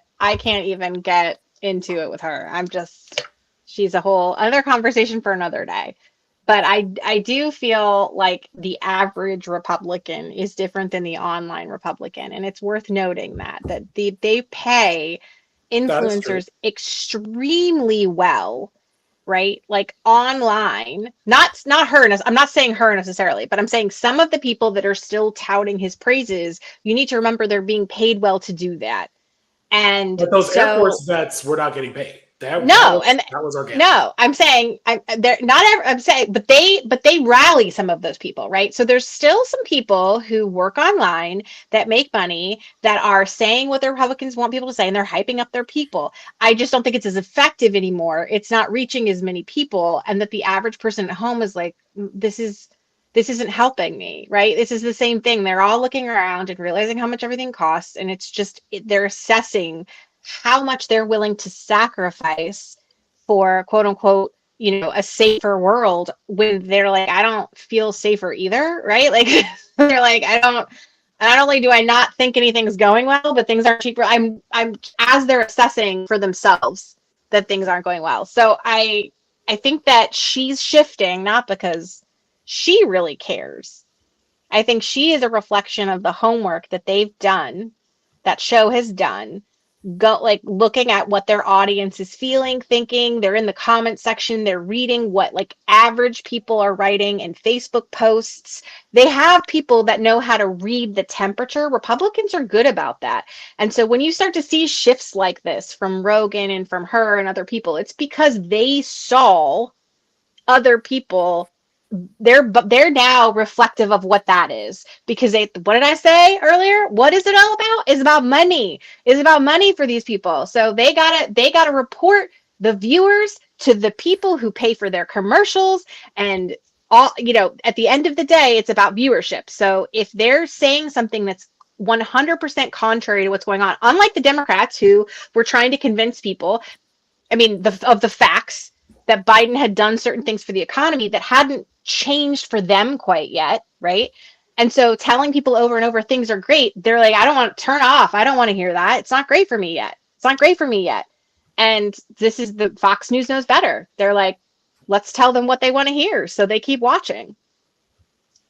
get into it with her. She's a whole other conversation for another day. But I do feel like the average Republican is different than the online Republican, and it's worth noting that they pay influencers extremely well, right? Like online, not her. I'm not saying her necessarily, but I'm saying some of the people that are still touting his praises, you need to remember they're being paid well to do that. But those Air Force vets were not getting paid. That was organic. No, I'm saying they're not ever. I'm saying, but they rally some of those people, right? So there's still some people who work online that make money that are saying what the Republicans want people to say, and they're hyping up their people. I just don't think it's as effective anymore. It's not reaching as many people, and that the average person at home is like, this isn't helping me, right? This is the same thing. They're all looking around and realizing how much everything costs, and it's just they're assessing how much they're willing to sacrifice for quote unquote, you know, a safer world, when they're like, I don't feel safer either, right? Like they're like, not only do I not think anything's going well, but things are cheaper. I'm as they're assessing for themselves that things aren't going well. So I think that she's shifting, not because she really cares. I think she is a reflection of the homework that they've done, that show has done, looking at what their audience is feeling, thinking. They're in the comment section, they're reading what like average people are writing in Facebook posts. They have people that know how to read the temperature. Republicans are good about that. And so when you start to see shifts like this from Rogan and from her and other people, it's because they saw other people they're now reflective of what that is, because what did I say earlier? What is it all about? It's about money. It's about money for these people. So they gotta report the viewers to the people who pay for their commercials, and all, at the end of the day, it's about viewership. So if they're saying something that's 100% contrary to what's going on, unlike the Democrats who were trying to convince people, of the facts that Biden had done certain things for the economy that hadn't changed for them quite yet, right? And so telling people over and over things are great, they're like, I don't want to turn off. I don't want to hear that. It's not great for me yet. It's not great for me yet. And this is the Fox News knows better. They're like, let's tell them what they want to hear, so they keep watching.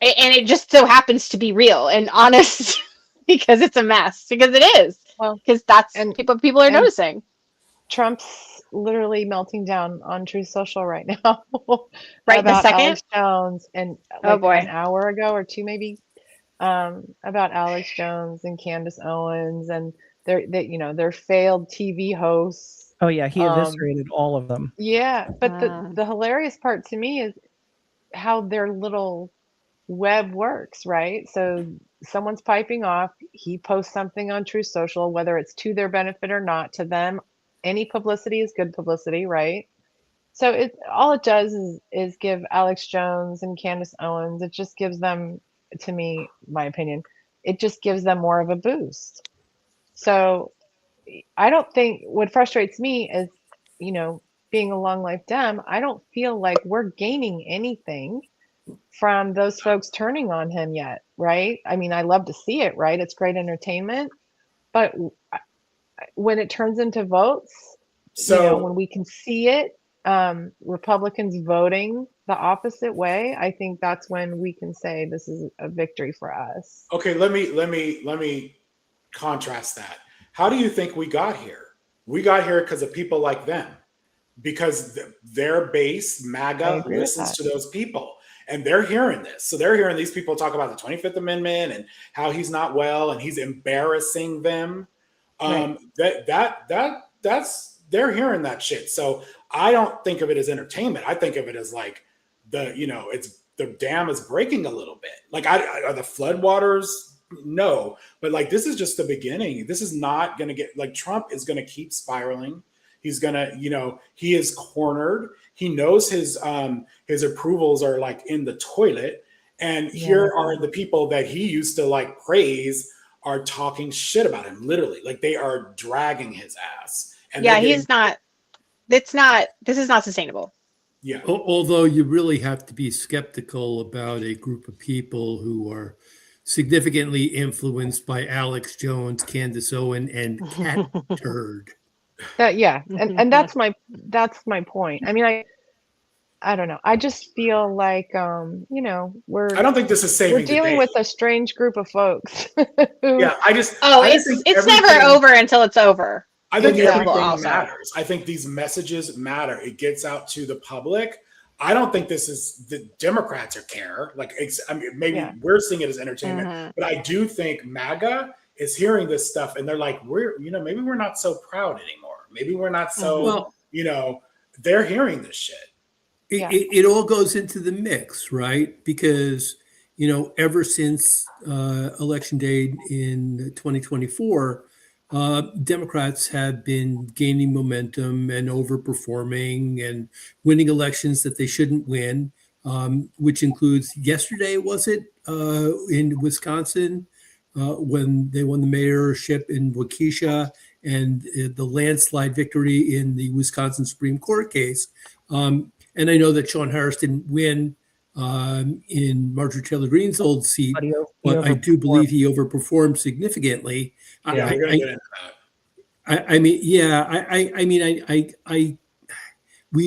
And it just so happens to be real and honest because it's a mess, because it is. Well, because that's people are noticing. Trump's literally melting down on Truth Social right now. Right about the second? Alex Jones, and Oh, boy. an hour ago or two maybe, about Alex Jones and Candace Owens and their failed TV hosts. Oh yeah, he eviscerated all of them. Yeah, but the hilarious part to me is how their little web works, right? So someone's piping off, he posts something on Truth Social, whether it's to their benefit or not, to them any publicity is good publicity, right? So all it does is give Alex Jones and Candace Owens, it just gives them, to me, my opinion, it just gives them more of a boost. So I don't think, what frustrates me is, being a long life Dem, I don't feel like we're gaining anything from those folks turning on him yet, right? I love to see it, right? It's great entertainment, but when it turns into votes, when we can see it, Republicans voting the opposite way, I think that's when we can say this is a victory for us. Okay, let me contrast that. How do you think we got here? We got here because of people like them, because their base, MAGA, listens to those people. And they're hearing this. So they're hearing these people talk about the 25th Amendment and how he's not well and he's embarrassing them. Right. They're hearing that shit. So I don't think of it as entertainment. I think of it as like it's the dam is breaking a little bit. Like, are the floodwaters? No, but like, this is just the beginning. This is not going to get, like, Trump is going to keep spiraling. He's going to, he is cornered. He knows his approvals are like in the toilet. And here are the people that he used to like praise are talking shit about him, literally. Like, they are dragging his ass. And this is not sustainable. Yeah. Although you really have to be skeptical about a group of people who are significantly influenced by Alex Jones, Candace Owen, and Cat Turd. And that's my point. I don't know. I just feel like I don't think this is saving. We're dealing with a strange group of folks. It's never over until it's over. I think everything matters. I think these messages matter. It gets out to the public. I don't think this is the Democrats care. Like, maybe we're seeing it as entertainment, but I do think MAGA is hearing this stuff and they're like, maybe we're not so proud anymore. Maybe we're not so, they're hearing this shit. It all goes into the mix, right? Because, ever since Election Day in 2024, Democrats have been gaining momentum and overperforming and winning elections that they shouldn't win, which includes yesterday, was it, in Wisconsin, when they won the mayorship in Waukesha, and the landslide victory in the Wisconsin Supreme Court case. And I know that Sean Harris didn't win in Marjorie Taylor Greene's old seat, but I do believe he overperformed significantly. We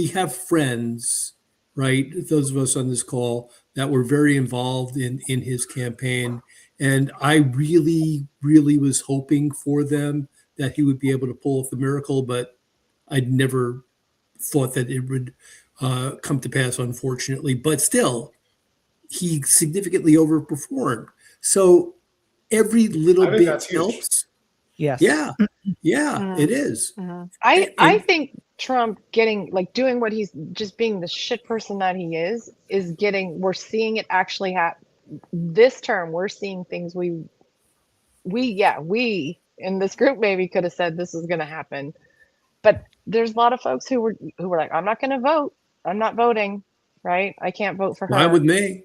have friends, right? Those of us on this call that were very involved in his campaign. And I really, really was hoping for them that he would be able to pull off the miracle, but I'd never thought that it would come to pass, unfortunately. But still, he significantly overperformed. So every little bit helps. Yes. Yeah, it is. I think Trump getting like doing what he's just being the shit person that he is getting, we're seeing it actually happen this term. We're seeing things we in this group maybe could have said this was going to happen, but there's a lot of folks who were like, I'm not going to vote. I'm not voting. Right. I can't vote for her. Why with me?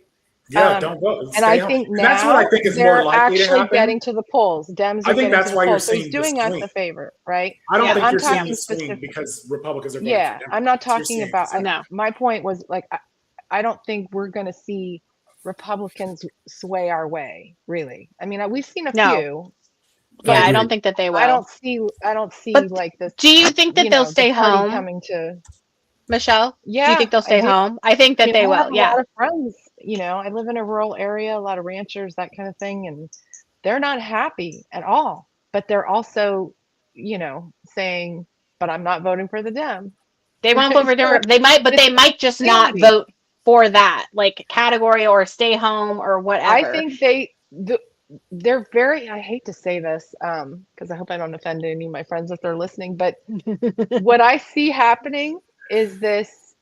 Yeah, don't vote. And Stay I home. think And now that's what I think is they're more likely to actually happen. getting to the polls. Dems are I think getting that's to the why you're polls. So he's seeing doing the us swing. a favor, right? I don't think I'm you're seeing talking the swing specific- because Republicans are voting Yeah, for I'm not Democrats. talking You're about. seeing the swing. My point was like, I don't think we're going to see Republicans sway our way. Really, I mean, we've seen a No. few. Yeah, I agree. don't think that they will. I don't see But like this. do you think that they'll the stay party home? Coming to Michelle? Do Yeah, you think they'll I stay do. home? I think that I mean, they I have will. a Yeah. lot of friends. I live in a rural area, a lot of ranchers, that kind of thing, and they're not happy at all. But they're also, saying, "But I'm not voting for the Dem." They won't vote for Democrat. They might, but It's they might just not insanity. vote for that, like category or stay home or whatever. I think they're very. I hate to say this, because I hope I don't offend any of my friends if they're listening. But what I see happening is this: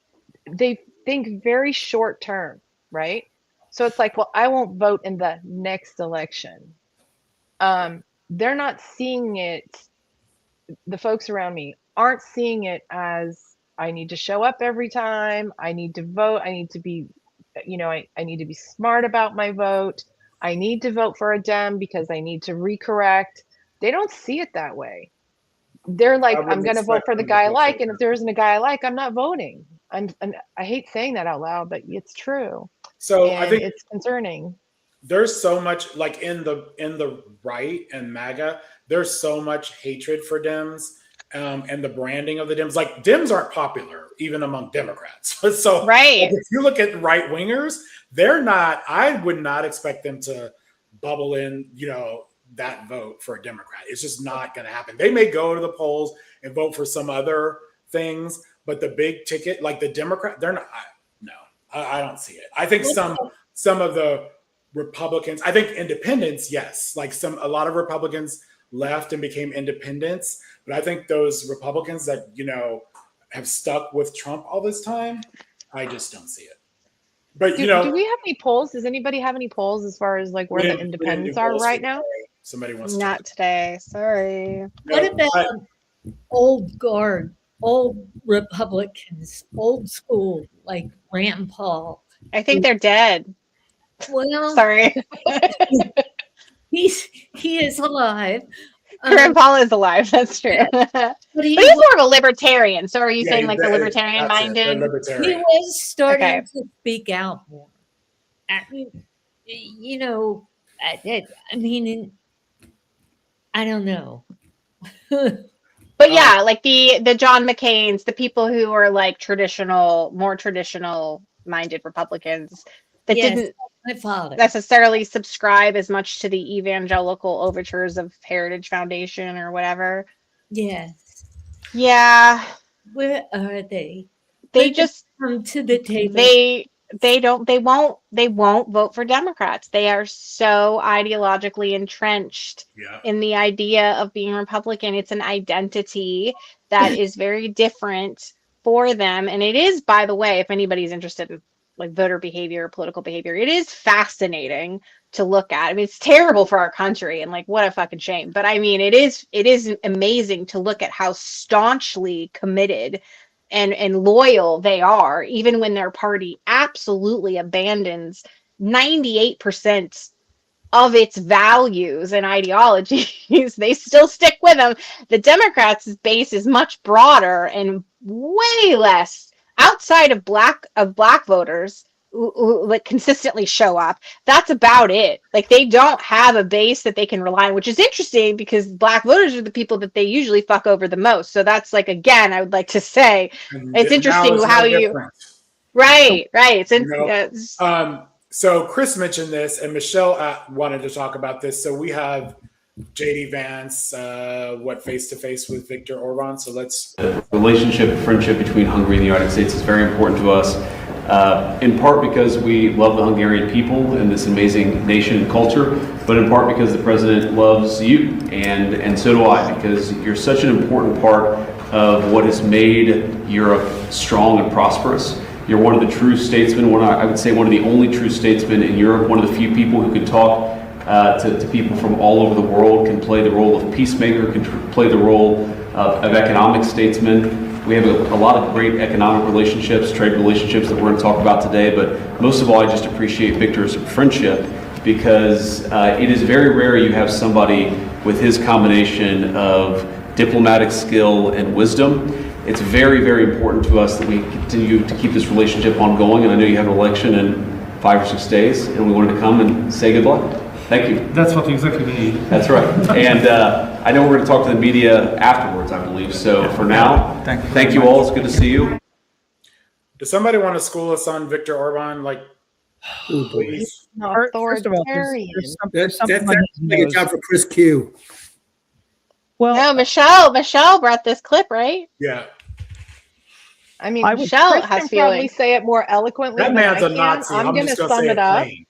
they think very short term, right? So it's like, well, I won't vote in the next election. They're not seeing it. The folks around me aren't seeing it as I need to show up every time. I need to vote. I need to be, I need to be smart about my vote. I need to vote for a Dem because I need to recorrect. They don't see it that way. They're like, I'm going to vote for the guy I like. And if there isn't a guy I like, I'm not voting. And I hate saying that out loud, but it's true. So And I think it's concerning. there's so much like in the right and MAGA, there's so much hatred for Dems and the branding of the Dems. Like Dems aren't popular even among Democrats. So Right. like, if you look at right wingers, they're not. I would not expect them to bubble in, that vote for a Democrat. It's just not going to happen. They may go to the polls and vote for some other things, but the big ticket, like the Democrat, they're not. I don't see it. I think some of the Republicans, I think independents, yes, like a lot of Republicans left and became independents, but I think those Republicans that have stuck with Trump all this time, I just don't see it. But Do we have any polls? Does anybody have any polls as far as like where the independents are right now? Somebody wants to. Not today. Sorry. What about old guard, old Republicans, old school, like Rand Paul? I think they're dead. Well, Sorry. he is alive. Rand Paul is alive. That's true. But he's more of a libertarian. So are you saying like the libertarian minded? He was starting Okay. to speak out more. I mean, I don't know. But yeah, like the John McCain's, the people who are like more traditional minded Republicans that Yes, didn't my father. necessarily subscribe as much to the evangelical overtures of Heritage Foundation or whatever. Yes. Yeah. Where are they? They just come to the table. They won't vote for Democrats. They are so ideologically entrenched in the idea of being Republican. It's an identity that is very different for them. And it is, by the way, if anybody's interested in like voter behavior or political behavior, it is fascinating to look at. I mean, it's terrible for our country and like what a fucking shame. But I mean, it is amazing to look at how staunchly committed and loyal they are, even when their party absolutely abandons 98% of its values and ideologies. They still stick with them. The Democrats' base is much broader and way less outside of black voters who like consistently show up. That's about it. Like they don't have a base that they can rely on, which is interesting because black voters are the people that they usually fuck over the most. So that's like, again, I would like to say it's interesting how you right. It's so Chris mentioned this and Michelle wanted to talk about this. So we have JD Vance, face to face with Viktor Orban. So let's friendship between Hungary and the United States is very important to us. In part because we love the Hungarian people and this amazing nation and culture, but in part because the president loves you, and so do I, because you're such an important part of what has made Europe strong and prosperous. You're one of the true statesmen, I would say one of the only true statesmen in Europe, one of the few people who can talk to people from all over the world, can play the role of peacemaker, can play the role of economic statesman. We have a lot of great economic relationships, trade relationships that we're going to talk about today, but most of all, I just appreciate Victor's friendship, because it is very rare you have somebody with his combination of diplomatic skill and wisdom. It's very, very important to us that we continue to keep this relationship ongoing, and I know you have an election in 5 or 6 days, and we wanted to come and say good luck. Thank you. That's what exactly we need. That's right. And I know we're going to talk to the media afterwards, I believe. So for now, thank you all. It's good to see you. Does somebody want to school us on Viktor Orban? Like, please. First of all, there's something That's like a job for Chris Q. Well, no, Michelle brought this clip, right? Yeah. I mean, Michelle Chris has can probably feelings. say it more eloquently That than man's I a can. Nazi. I'm I'm going to just gonna sum say it it up. plain.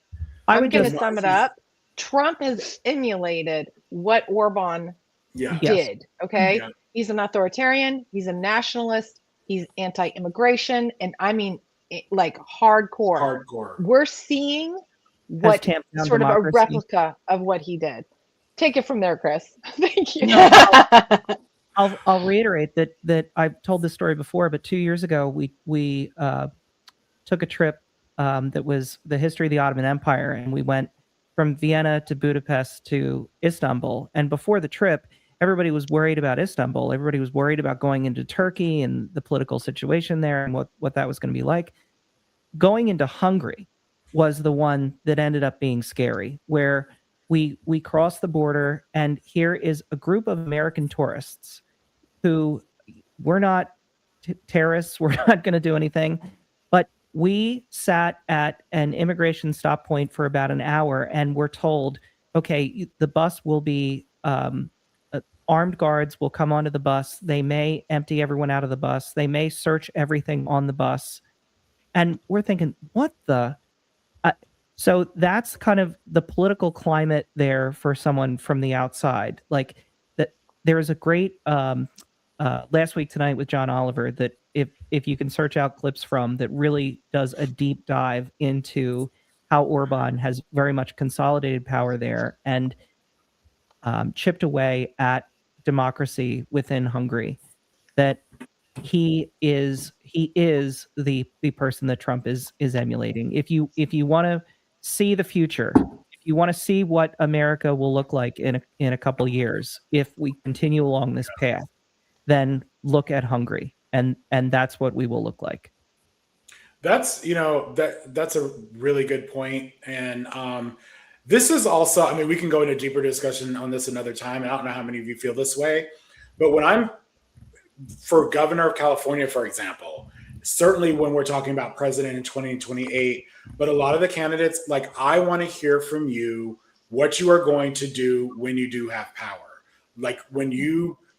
I'm going to sum it up. Trump has emulated what Orban Yeah. did. Okay. Yeah. He's an authoritarian. He's a nationalist. He's anti-immigration. And I mean, like hardcore. Hardcore. We're seeing what tamped down sort of a democracy. replica of what he did. Take it from there, Chris. Thank you. I'll reiterate that I've told this story before, but 2 years ago we took a trip that was the history of the Ottoman Empire, and we went from Vienna to Budapest to Istanbul. And before the trip, everybody was worried about Istanbul. Everybody was worried about going into Turkey and the political situation there and what that was going to be like. Going into Hungary was the one that ended up being scary, where we crossed the border, and here is a group of American tourists who we're not terrorists. We're not going to do anything. But we sat at an immigration stop point for about an hour, and we're told, okay, the bus will be armed guards will come onto the bus. They may empty everyone out of the bus. They may search everything on the bus. And we're thinking, what the? So that's kind of the political climate there for someone from the outside. Like that, there is a great Last Week Tonight with John Oliver that if you can search out clips from, that really does a deep dive into how Orban has very much consolidated power there and chipped away at democracy within Hungary. That he is the person that Trump is emulating. If you want to see the future, if you want to see what America will look like in a couple years, if we continue along this path, then look at Hungary, and that's what we will look like. That's that's a really good point. And this is also, I mean, we can go into a deeper discussion on this another time. And I don't know how many of you feel this way, but when I'm for governor of California, for example, certainly when we're talking about president in 2028, but a lot of the candidates, like, I want to hear from you what you are going to do when you do have power. Like when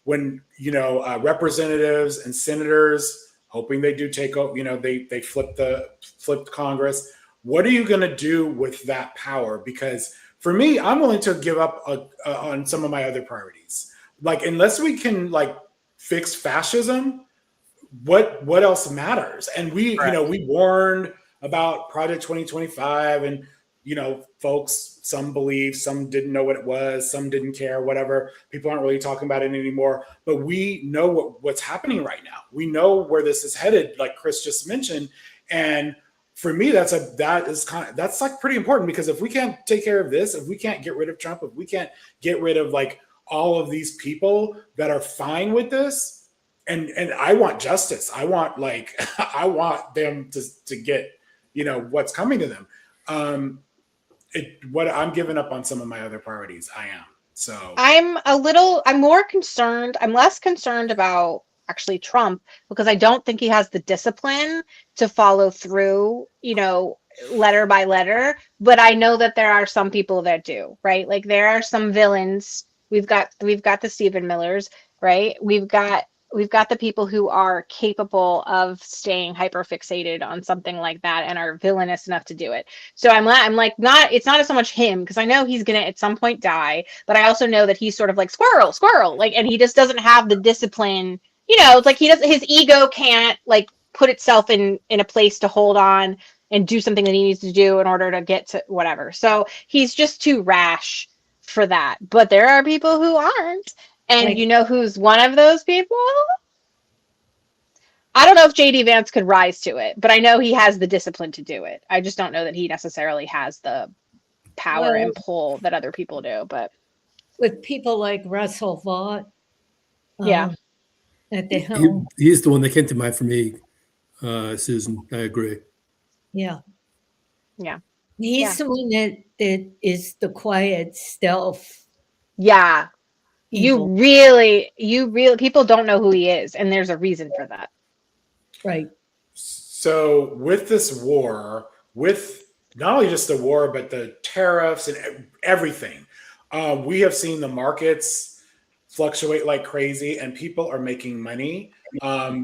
representatives and senators, hoping they do take over, they flipped Congress. What are you going to do with that power? Because for me, I'm willing to give up on some of my other priorities. Like, unless we can fix fascism, what else matters? And we warned about Project 2025, and folks, some believed, some didn't know what it was, some didn't care, whatever. People aren't really talking about it anymore. But we know what's happening right now. We know where this is headed, like Chris just mentioned. And for me, that's pretty important, because if we can't take care of this, if we can't get rid of Trump, if we can't get rid of all of these people that are fine with this, and I want justice. I want I want them to get what's coming to them. I'm giving up on some of my other priorities. I am. So I'm less concerned about actually Trump, because I don't think he has the discipline to follow through, letter by letter. But I know that there are some people that do, right? Like, there are some villains. We've got the Stephen Millers, right? We've got the people who are capable of staying hyper fixated on something like that and are villainous enough to do it. So it's not so much him, because I know he's gonna at some point die, but I also know that he's sort of like squirrel, and he just doesn't have the discipline you know, it's like he doesn't, his ego can't like put itself in a place to hold on and do something that he needs to do in order to get to whatever. So he's just too rash for that. But there are people who aren't. And Like- you know who's one of those people? I don't know if JD Vance could rise to it, but I know he has the discipline to do it. I just don't know that he necessarily has the power Well- and pull that other people do. But With people like Russell Vought. Yeah. At the helm. He's the one that came to mind for me, Susan. I agree. Yeah. Yeah. He's Yeah. the one that is the quiet stealth. yeah, Evil. you really, people don't know who he is. And there's a reason for that. Right. So with this war, with not only just the war, but the tariffs and everything, we have seen the markets fluctuate like crazy and people are making money.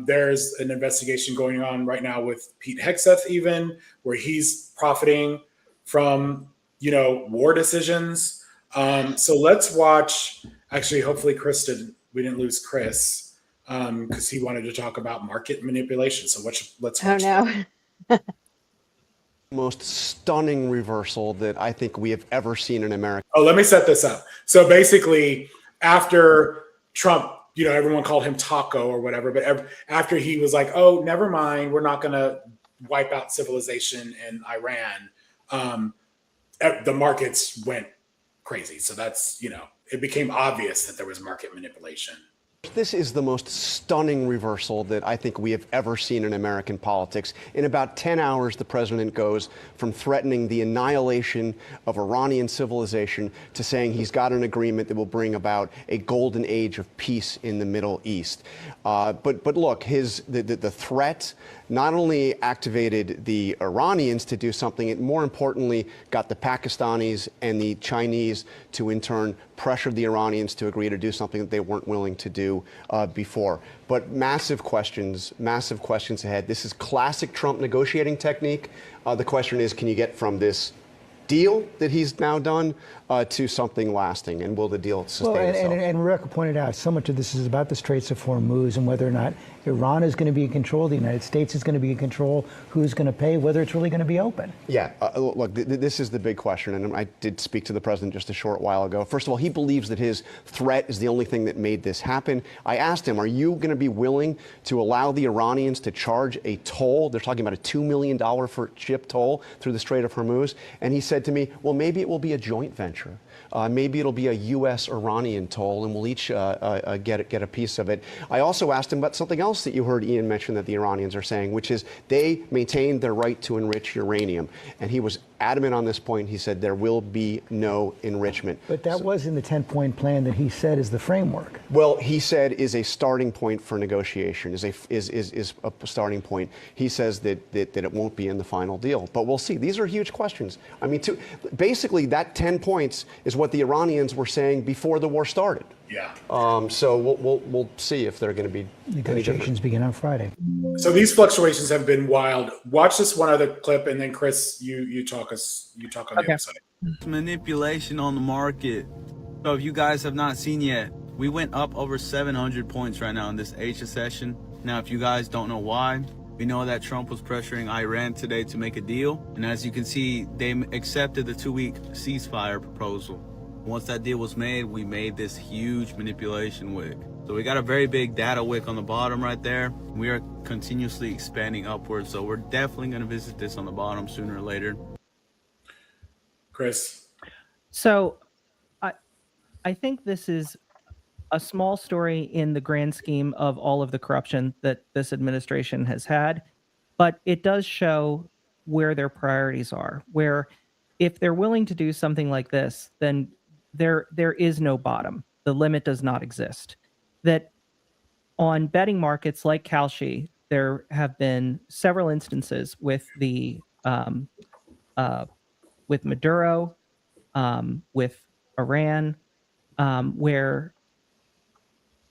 There's an investigation going on right now with Pete Hegseth even, where he's profiting from, you know, war decisions. So let's watch, actually, hopefully we didn't lose Chris because he wanted to talk about market manipulation. So let's watch. Oh no. Most stunning reversal that I think we have ever seen in America. Oh, let me set this up. So basically, after Trump, you know, everyone called him Taco or whatever, but after he was like, oh, never mind, we're not going to wipe out civilization in Iran, the markets went crazy. So that's, you know, it became obvious that there was market manipulation. This is the most stunning reversal that I think we have ever seen in American politics. In about 10 hours, the president goes from threatening the annihilation of Iranian civilization to saying he's got an agreement that will bring about a golden age of peace in the Middle East. But look, the threat not only activated the Iranians to do something, it more importantly got the Pakistanis and the Chinese to in turn pressure the Iranians to agree to do something that they weren't willing to do before. But massive questions ahead. This is classic Trump negotiating technique. The question is, can you get from this deal that he's now done to something lasting, and will the deal sustain itself? And Rebecca pointed out, so much of this is about the Straits of Hormuz and whether or not Iran is going to be in control, the United States is going to be in control, who's going to pay, whether it's really going to be open. Yeah, look, this is the big question, and I did speak to the president just a short while ago. First of all, he believes that his threat is the only thing that made this happen. I asked him, are you going to be willing to allow the Iranians to charge a toll? They're talking about a $2 million for ship toll through the Strait of Hormuz. And he said to me, well, maybe it will be a joint venture. Maybe it'll be a U.S.-Iranian toll, and we'll each get a piece of it. I also asked him about something else that you heard Ian mention that the Iranians are saying, which is they maintain their right to enrich uranium. And he was adamant on this point. He said there will be no enrichment. But that was in the 10-point plan that he said is the framework. Well, he said is a starting point for negotiation, is a starting point. He says that it won't be in the final deal. But we'll see. These are huge questions. I mean, basically, that 10 points is what the Iranians were saying before the war started. Yeah. So we'll see if they're going to be Negotiations begin on Friday. So these fluctuations have been wild. Watch this one other clip, and then Chris, you talk on the other side. Manipulation on the market. So if you guys have not seen yet, we went up over 700 points right now in this Asia session. Now, if you guys don't know why, we know that Trump was pressuring Iran today to make a deal. And as you can see, they accepted the 2-week ceasefire proposal. Once that deal was made, we made this huge manipulation wick. So we got a very big data wick on the bottom right there. We are continuously expanding upwards. So we're definitely going to visit this on the bottom sooner or later. Chris. So I think this is a small story in the grand scheme of all of the corruption that this administration has had, but it does show where their priorities are, where if they're willing to do something like this, then there is no bottom. The limit does not exist. That on betting markets like Kalshi, there have been several instances with the with Maduro, with Iran, where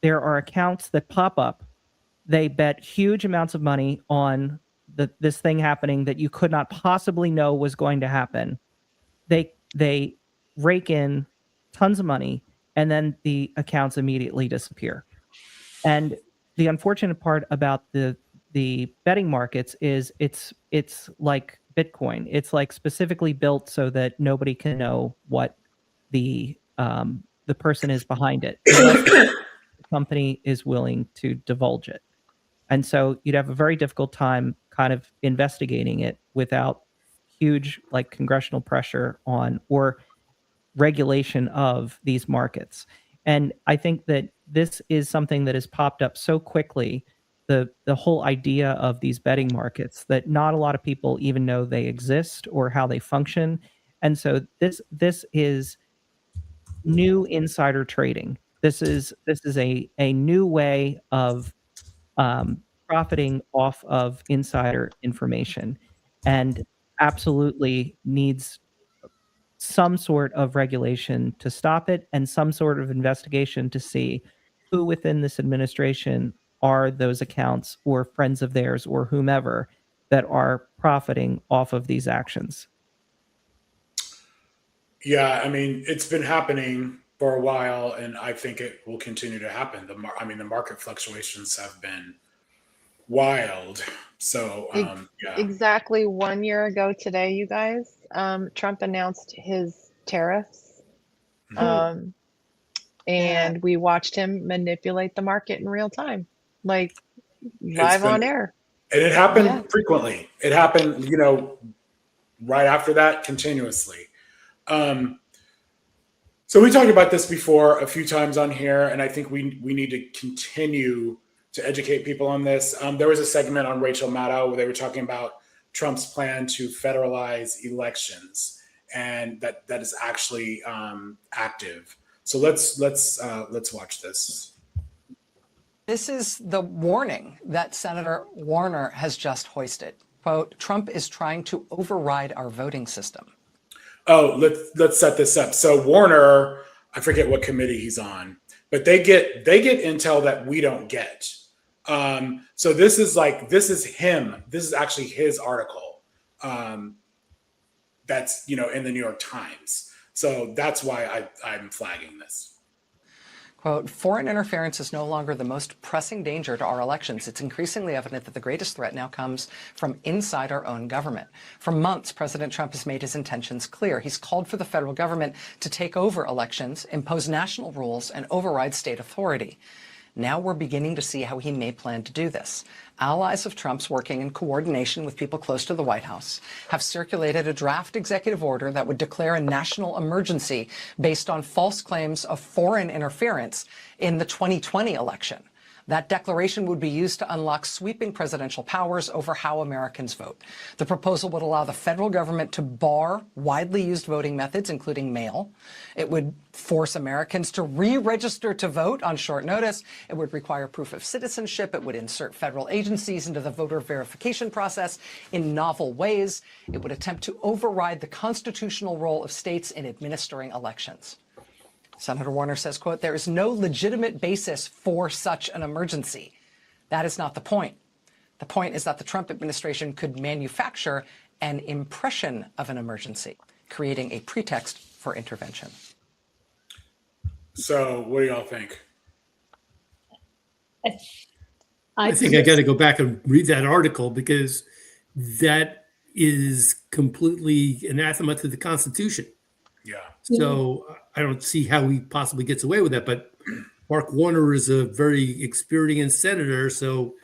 there are accounts that pop up. They bet huge amounts of money on this thing happening that you could not possibly know was going to happen. They rake in tons of money, and then the accounts immediately disappear. And the unfortunate part about the betting markets is it's like Bitcoin. It's like specifically built so that nobody can know what the person is behind it unless the company is willing to divulge it. And so you'd have a very difficult time kind of investigating it without huge like congressional pressure on or regulation of these markets. And I think that this is something that has popped up so quickly, the whole idea of these betting markets, that not a lot of people even know they exist or how they function. And so this is new insider trading. This is a new way of profiting off of insider information, and absolutely needs some sort of regulation to stop it and some sort of investigation to see who within this administration are those accounts or friends of theirs or whomever that are profiting off of these actions. Yeah, I mean, it's been happening for a while, and I think it will continue to happen. The market fluctuations have been wild. So, yeah. Exactly 1 year ago today, you guys, Trump announced his tariffs. And we watched him manipulate the market in real time, like live on air. And it happened frequently. It happened, right after that, continuously. So we talked about this before a few times on here, and I think we need to continue to educate people on this. There was a segment on Rachel Maddow where they were talking about Trump's plan to federalize elections, and that is actually active. So let's watch this. This is the warning that Senator Warner has just hoisted. Quote, Trump is trying to override our voting system. Oh, let's set this up. So Warner, I forget what committee he's on, but they get intel that we don't get. So this is him. This is actually his article. That's in the New York Times. So that's why I'm flagging this. Quote, foreign interference is no longer the most pressing danger to our elections. It's increasingly evident that the greatest threat now comes from inside our own government. For months, President Trump has made his intentions clear. He's called for the federal government to take over elections, impose national rules, and override state authority. Now we're beginning to see how he may plan to do this. Allies of Trump's working in coordination with people close to the White House have circulated a draft executive order that would declare a national emergency based on false claims of foreign interference in the 2020 election. That declaration would be used to unlock sweeping presidential powers over how Americans vote. The proposal would allow the federal government to bar widely used voting methods, including mail. It would force Americans to re-register to vote on short notice. It would require proof of citizenship. It would insert federal agencies into the voter verification process in novel ways. It would attempt to override the constitutional role of states in administering elections. Senator Warner says, quote, there is no legitimate basis for such an emergency. That is not the point. The point is that the Trump administration could manufacture an impression of an emergency, creating a pretext for intervention. So what do y'all think? I think I got to go back and read that article, because that is completely anathema to the Constitution. Yeah. So I don't see how he possibly gets away with that. But Mark Warner is a very experienced senator, so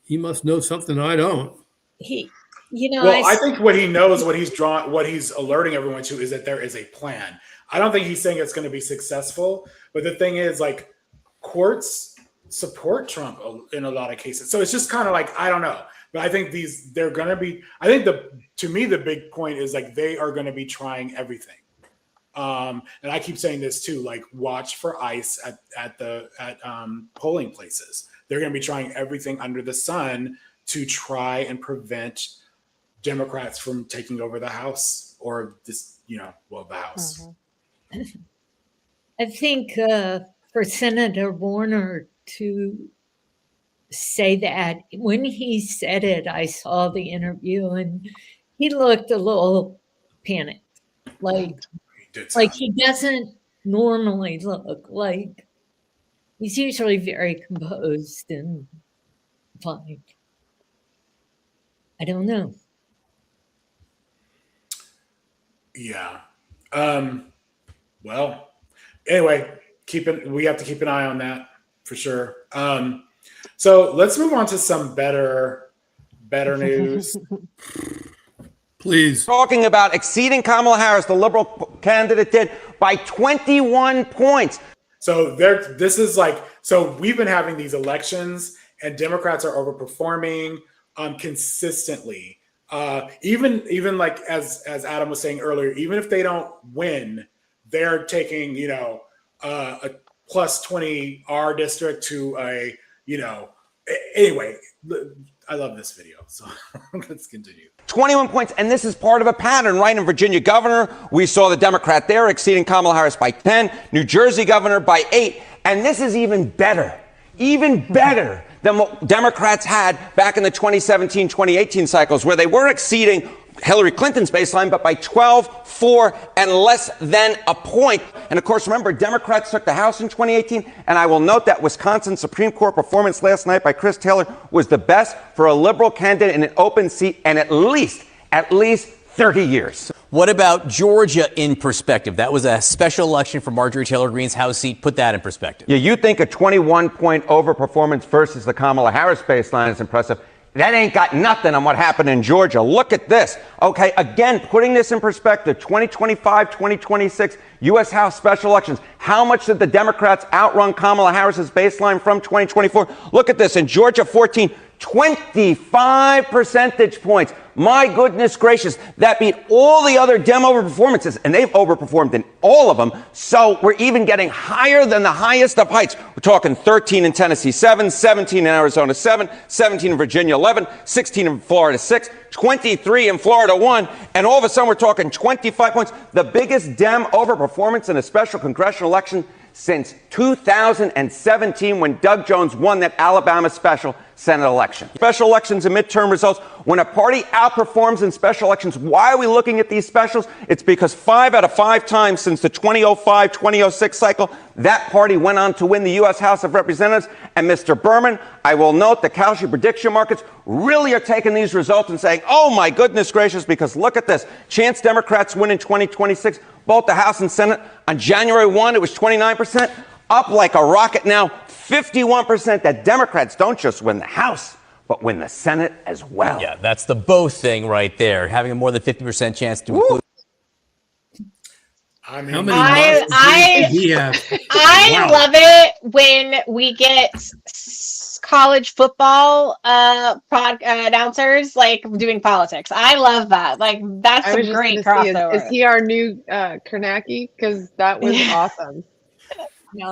he must know something I don't. I think what he knows, what he's alerting everyone to, is that there is a plan. I don't think he's saying it's going to be successful, but the thing is, like, courts support Trump in a lot of cases. So it's just kind of like, I don't know. But I think they're going to be, to me, the big point is, like, they are going to be trying everything. And I keep saying this too, like, watch for ICE at polling places. They're going to be trying everything under the sun to try and prevent Democrats from taking over the House, or this, the House. I think for Senator Warner to say that, when he said it, I saw the interview and he looked a little panicked, like he doesn't normally look like He's usually very composed and fine. I don't know. Yeah. Well, anyway, we have to keep an eye on that for sure. So let's move on to some better news. Please. Talking about exceeding Kamala Harris, the liberal candidate did, by 21 points. So we've been having these elections and Democrats are overperforming consistently. Even like as Adam was saying earlier, even if they don't win, they're taking, a plus 20 R district to a, anyway, I love this video. So let's continue. 21 points, and this is part of a pattern, right? In Virginia governor, we saw the Democrat there exceeding Kamala Harris by 10, New Jersey governor by 8, and this is even better than what Democrats had back in the 2017-2018 cycles, where they were exceeding Hillary Clinton's baseline, but by 12, 4, and less than a point. And of course, remember, Democrats took the House in 2018, and I will note that Wisconsin Supreme Court performance last night by Chris Taylor was the best for a liberal candidate in an open seat in at least 30 years. What about Georgia in perspective? That was a special election for Marjorie Taylor Greene's House seat. Put that in perspective. Yeah, you think a 21-point overperformance versus the Kamala Harris baseline is impressive. That ain't got nothing on what happened in Georgia. Look at this. Okay, again, putting this in perspective, 2025, 2026 U.S. House special elections. How much did the Democrats outrun Kamala Harris's baseline from 2024? Look at this. In Georgia, 25 percentage points. My goodness gracious, that beat all the other Dem overperformances, and they've overperformed in all of them. So we're even getting higher than the highest of heights. We're talking 13 in Tennessee, 7, 17 in Arizona, 7, 17 in Virginia, 11, 16 in Florida, 6, 23 in Florida, 1, and all of a sudden we're talking 25 points. The biggest Dem overperformance in a special congressional election since 2017, when Doug Jones won that Alabama special Senate election. Special elections and midterm results. When a party outperforms in special elections, why are we looking at these specials? It's because 5 out of 5 times since the 2005-2006 cycle, that party went on to win the U.S. House of Representatives. And Mr. Berman, I will note the Kalshi prediction markets really are taking these results and saying, oh my goodness gracious, because look at this. Chance Democrats win in 2026, both the House and Senate. On January 1, it was 29%, up like a rocket now, 51% that Democrats don't just win the House, but win the Senate as well. Yeah, that's the both thing right there, having a more than 50% chance to include. I mean, How many I love it when we get college football announcers like doing politics. I love that. Like that's a great crossover. Is he our new Kornacki? Because that was awesome.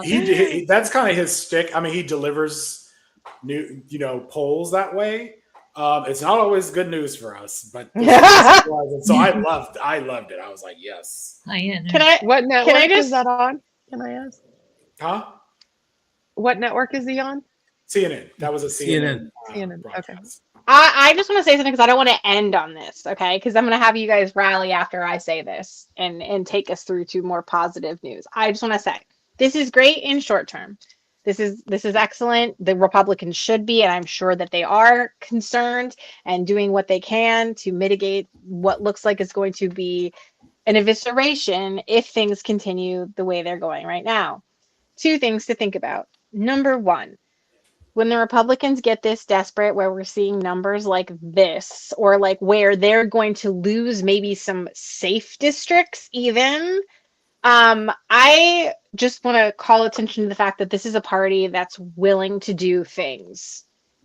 He that's kind of his shtick. I mean, he delivers polls that way. It's not always good news for us, but so I loved it. I was like, yes. What network is that on? Can I ask? Huh? What network is he on? CNN. That was a CNN. CNN. Okay. I just want to say something because I don't want to end on this, okay? Because I'm going to have you guys rally after I say this and take us through to more positive news. I just want to say this is great in short term. This is excellent. The Republicans should be, and I'm sure that they are concerned and doing what they can to mitigate what looks like is going to be an evisceration if things continue the way they're going right now. 2 things to think about. Number 1, when the Republicans get this desperate, where we're seeing numbers like this, or like where they're going to lose maybe some safe districts even, I just want to call attention to the fact that this is a party that's willing to do things.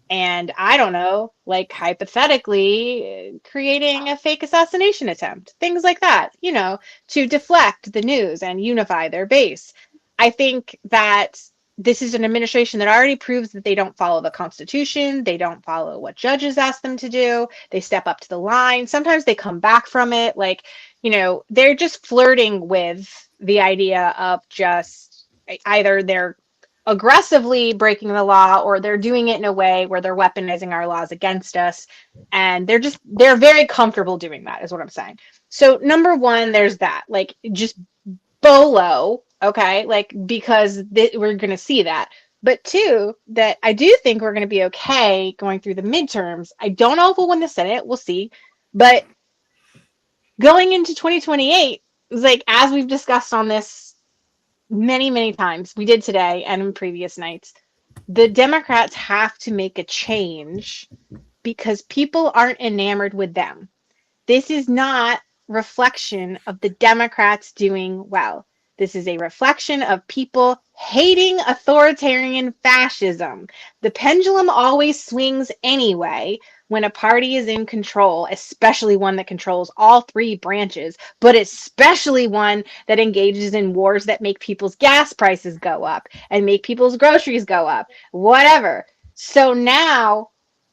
And I don't know, like hypothetically creating a fake assassination attempt, things like that, to deflect the news and unify their base. I think that this is an administration that already proves that they don't follow the Constitution. They don't follow what judges ask them to do. They step up to the line. Sometimes they come back from it. Like, they're just flirting with the idea of just either they're aggressively breaking the law or they're doing it in a way where they're weaponizing our laws against us. And they're very comfortable doing that is what I'm saying. So number 1, there's that, like just BOLO. Okay, like because we're going to see that. But two, that I do think we're going to be okay going through the midterms. I don't know if we'll win the Senate. We'll see. But going into 2028, it's like, as we've discussed on this many, many times, we did today and in previous nights, the Democrats have to make a change because people aren't enamored with them. This is not reflection of the Democrats doing well. This is a reflection of people hating authoritarian fascism. The pendulum always swings anyway when a party is in control, especially one that controls all three branches, but especially one that engages in wars that make people's gas prices go up and make people's groceries go up, whatever. So now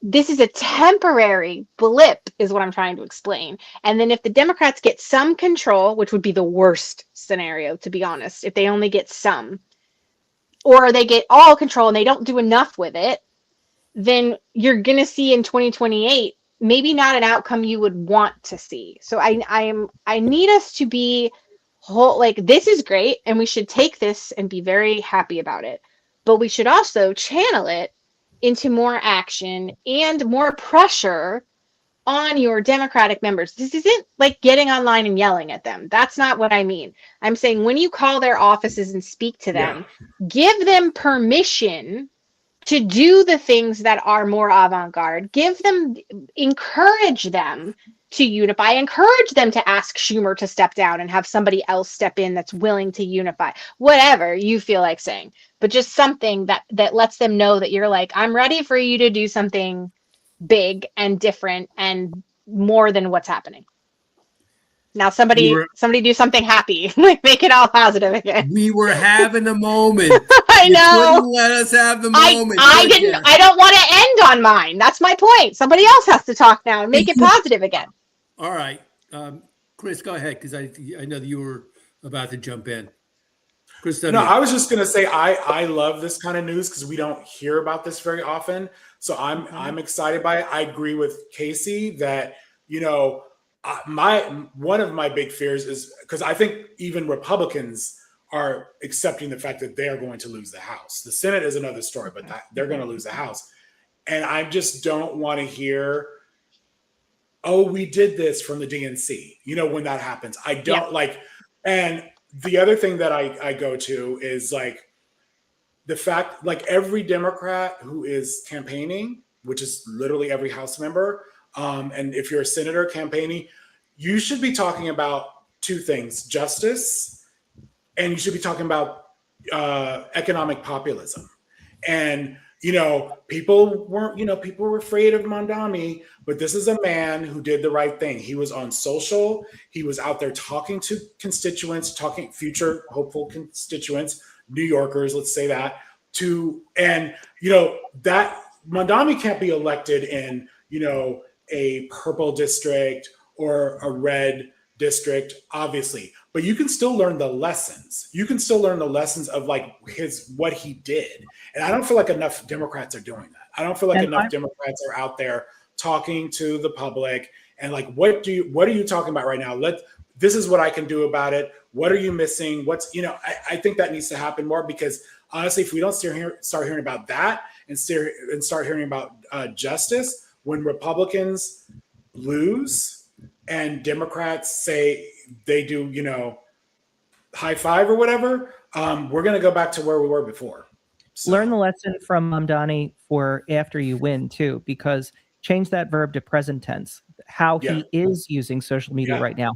this is a temporary blip, is what I'm trying to explain. And then if the Democrats get some control, which would be the worst scenario, to be honest, if they only get some, or they get all control and they don't do enough with it, then you're going to see in 2028, maybe not an outcome you would want to see. So I need us to be whole, like, this is great and we should take this and be very happy about it. But we should also channel it into more action and more pressure on your Democratic members. This isn't like getting online and yelling at them. That's not what I mean. I'm saying when you call their offices and speak to them, give them permission to do the things that are more avant-garde. Encourage them to unify, encourage them to ask Schumer to step down and have somebody else step in that's willing to unify, whatever you feel like saying, but just something that lets them know that you're like, I'm ready for you to do something big and different and more than what's happening. Now somebody do something happy, like make it all positive again. We were having a moment. I know. You couldn't let us have the moment. I don't want to end on mine. That's my point. Somebody else has to talk now and make it positive again. All right. Chris, go ahead, because I know that you were about to jump in. Chris, no, I was just going to say I love this kind of news because we don't hear about this very often. So I'm excited by it. I agree with Casey that, you know, one of my big fears is because I think even Republicans are accepting the fact that they're going to lose the House. The Senate is another story, but they're going to lose the House. And I just don't want to hear, oh, we did this from the DNC. You know, when that happens, I don't like. And the other thing that I go to is like the fact, like every Democrat who is campaigning, which is literally every House member, and if you're a senator campaigning, you should be talking about two things: justice, and you should be talking about economic populism. And you know, people were afraid of Mondami, but this is a man who did the right thing. He was on social. He was out there talking to constituents, talking future hopeful constituents, New Yorkers, let's say that. And you know that Mondami can't be elected in, you know, a purple district or a red district, obviously, but you can still learn the lessons. You can still learn the lessons of like what he did. And I don't feel like enough Democrats are doing that. I don't feel like enough Democrats are out there talking to the public and like, what are you talking about right now? This is what I can do about it. What are you missing? I think that needs to happen more, because honestly, if we don't start hearing about that and start hearing about justice, when Republicans lose and Democrats say they do, you know, high five or whatever, we're going to go back to where we were before. So. Learn the lesson from Mamdani for after you win too, because change that verb to present tense. How he is using social media right now.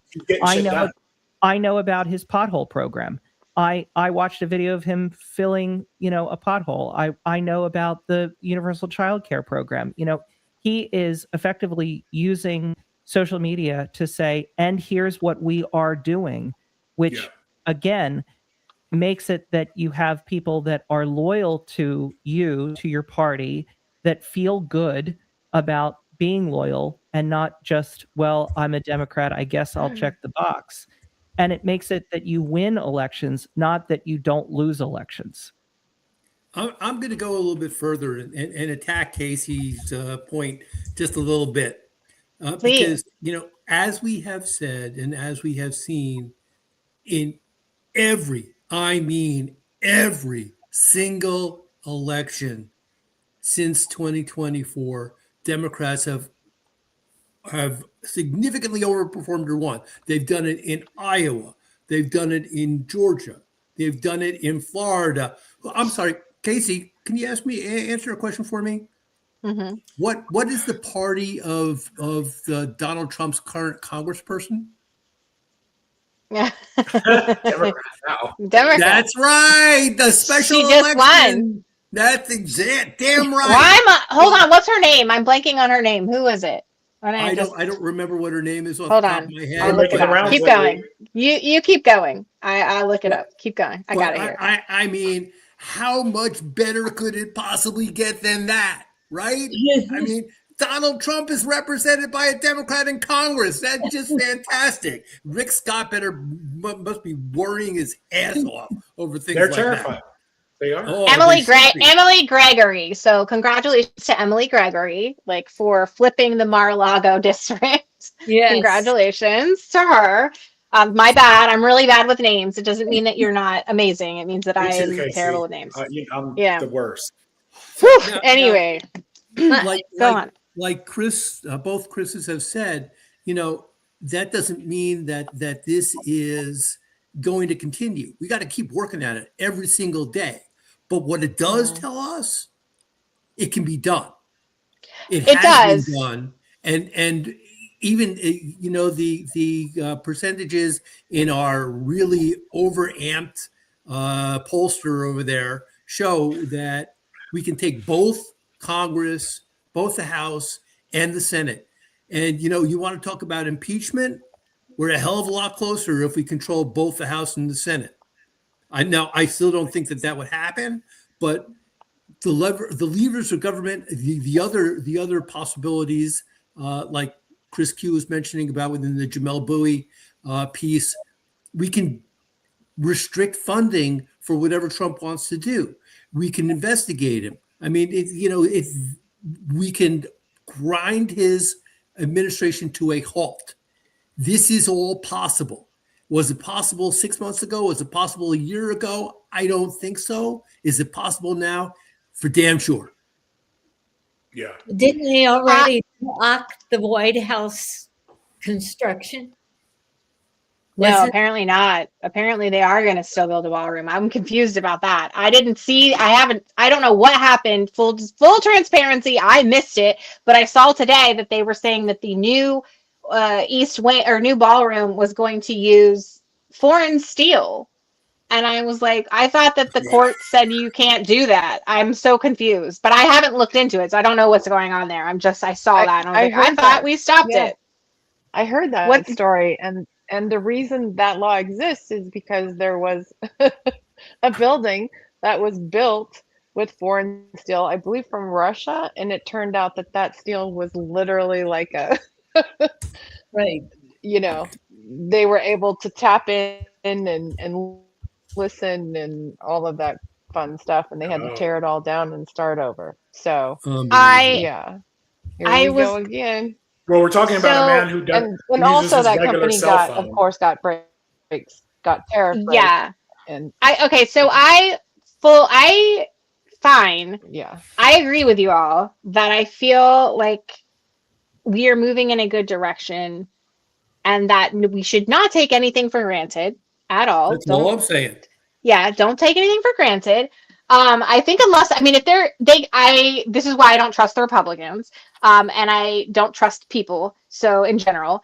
I know about his pothole program. I watched a video of him filling, you know, a pothole. I know about the universal child care program. You know, he is effectively using social media to say, and here's what we are doing, which again makes it that you have people that are loyal to you, to your party, that feel good about being loyal and not just, well, I'm a Democrat, I guess I'll check the box. And it makes it that you win elections, not that you don't lose elections. I'm going to go a little bit further and attack Casey's point just a little bit. Because, you know, as we have said and as we have seen in every single election since 2024, Democrats have significantly overperformed or won. They've done it in Iowa. They've done it in Georgia. They've done it in Florida. I'm sorry, Casey, can you answer a question for me? Mm-hmm. What is the party of Donald Trump's current congressperson? Yeah. Democrat now. Democrat. That's right. The special She just election. won. That's exact. Damn right. Why am I? Hold on. What's her name? I'm blanking on her name. Who is it? I don't remember what her name is off Hold the top on. of my head. I'll look it up. Keep going. You keep going. I'll look it up. Keep going. I got it here. I mean, how much better could it possibly get than that, right? I mean, Donald Trump is represented by a Democrat in Congress. That's just fantastic. Rick Scott must be worrying his ass off over things They're like terrified. that. They are. Oh, Emily Gregory. So congratulations to Emily Gregory, like for flipping the Mar-a-Lago district. Yes. Congratulations to her. My bad. I'm really bad with names. It doesn't mean that you're not amazing. It means that Me too, I'm Casey. terrible with names. I'm Yeah. the worst. Whew. Now- Anyway, go on. Like Chris, both Chris's have said, that doesn't mean that this is going to continue. We got to keep working at it every single day. But what it does tell us, it can be done. It has been done, and even the percentages in our really overamped pollster over there show that we can take both Congress, both the House and the Senate. And you want to talk about impeachment? We're a hell of a lot closer if we control both the House and the Senate. I still don't think that would happen, but the levers of government, the other possibilities, like Chris Q was mentioning about within the Jamel Bowie piece, we can restrict funding for whatever Trump wants to do. We can investigate him. I mean, we can grind his administration to a halt. This is all possible. Was it possible 6 months ago? Was it possible a year ago? I don't think so. Is it possible now? For damn sure. Yeah. Didn't they already block the White House construction? No, apparently not. Apparently they are going to still build a ballroom. I'm confused about that. I don't know what happened. Full transparency, I missed it, but I saw today that they were saying that the new East Wing or new ballroom was going to use foreign steel. And I was like, I thought that the court said you can't do that. I'm so confused, but I haven't looked into it, so I don't know what's going on there. I saw that. And I thought we stopped it. I heard that story, and the reason that law exists is because there was a building that was built with foreign steel, I believe from Russia, and it turned out that steel was literally like a right. They were able to tap in and listen and all of that fun stuff, and they had to tear it all down and start over. So here we go again. Well, we're talking about a man who does, and also that company got breaks, got tariff breaks. Yeah. And fine. Yeah. I agree with you all that I feel like we are moving in a good direction and that we should not take anything for granted at all. That's all I'm saying. Yeah, don't take anything for granted. I think this is why I don't trust the Republicans. And I don't trust people. So in general,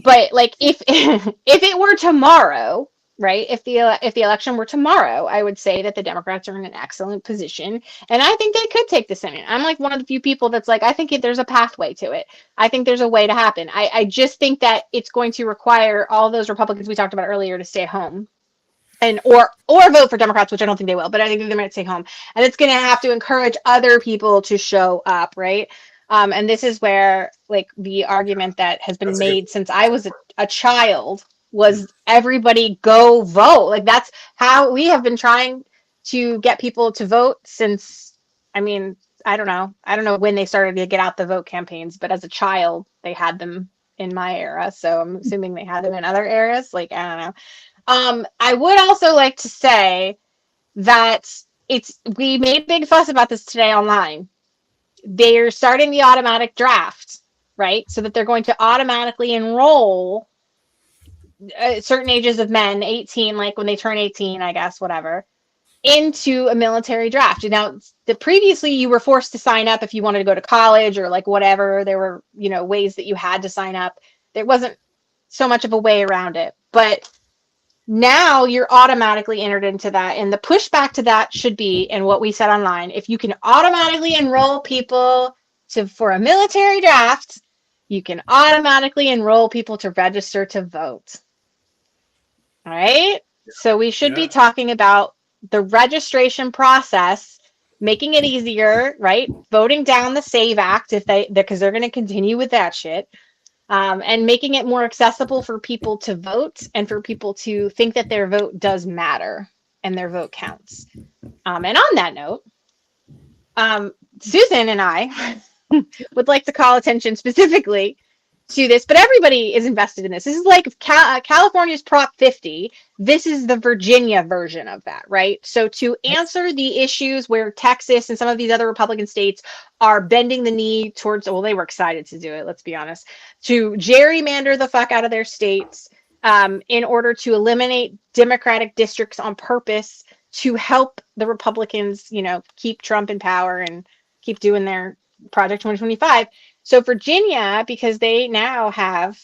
but like if it were tomorrow, right? If the election were tomorrow, I would say that the Democrats are in an excellent position, and I think they could take the Senate. I'm like one of the few people that's like, I think there's a pathway to it. I think there's a way to happen. I just think that it's going to require all those Republicans we talked about earlier to stay home, and or vote for Democrats, which I don't think they will, but I think they might stay home, and it's going to have to encourage other people to show up, right? And this is where like the argument that has been made since I was a child was everybody go vote. Like that's how we have been trying to get people to vote since, I don't know when they started to get out the vote campaigns, but as a child, they had them in my era. So I'm assuming they had them in other eras. Like, I don't know. I would also like to say that we made a big fuss about this today online. They're starting the automatic draft, right? So that they're going to automatically enroll certain ages of men, 18, like when they turn 18, I guess, whatever, into a military draft. Now, previously you were forced to sign up if you wanted to go to college or like whatever. There were, ways that you had to sign up. There wasn't so much of a way around it, but now you're automatically entered into that. And the pushback to that should be, and what we said online, if you can automatically enroll people for a military draft, you can automatically enroll people to register to vote. All right. So we should be talking about the registration process, making it easier, right? Voting down the SAVE Act because they're going to continue with that shit. And making it more accessible for people to vote and for people to think that their vote does matter and their vote counts. And on that note, Susan and I would like to call attention specifically to this, but everybody is invested in this. This is like California's Prop 50. This is the Virginia version of that, right? So to answer the issues where Texas and some of these other Republican states are bending the knee towards, well, they were excited to do it, let's be honest, to gerrymander the fuck out of their states in order to eliminate Democratic districts on purpose to help the Republicans, keep Trump in power and keep doing their Project 2025. So Virginia, because they now have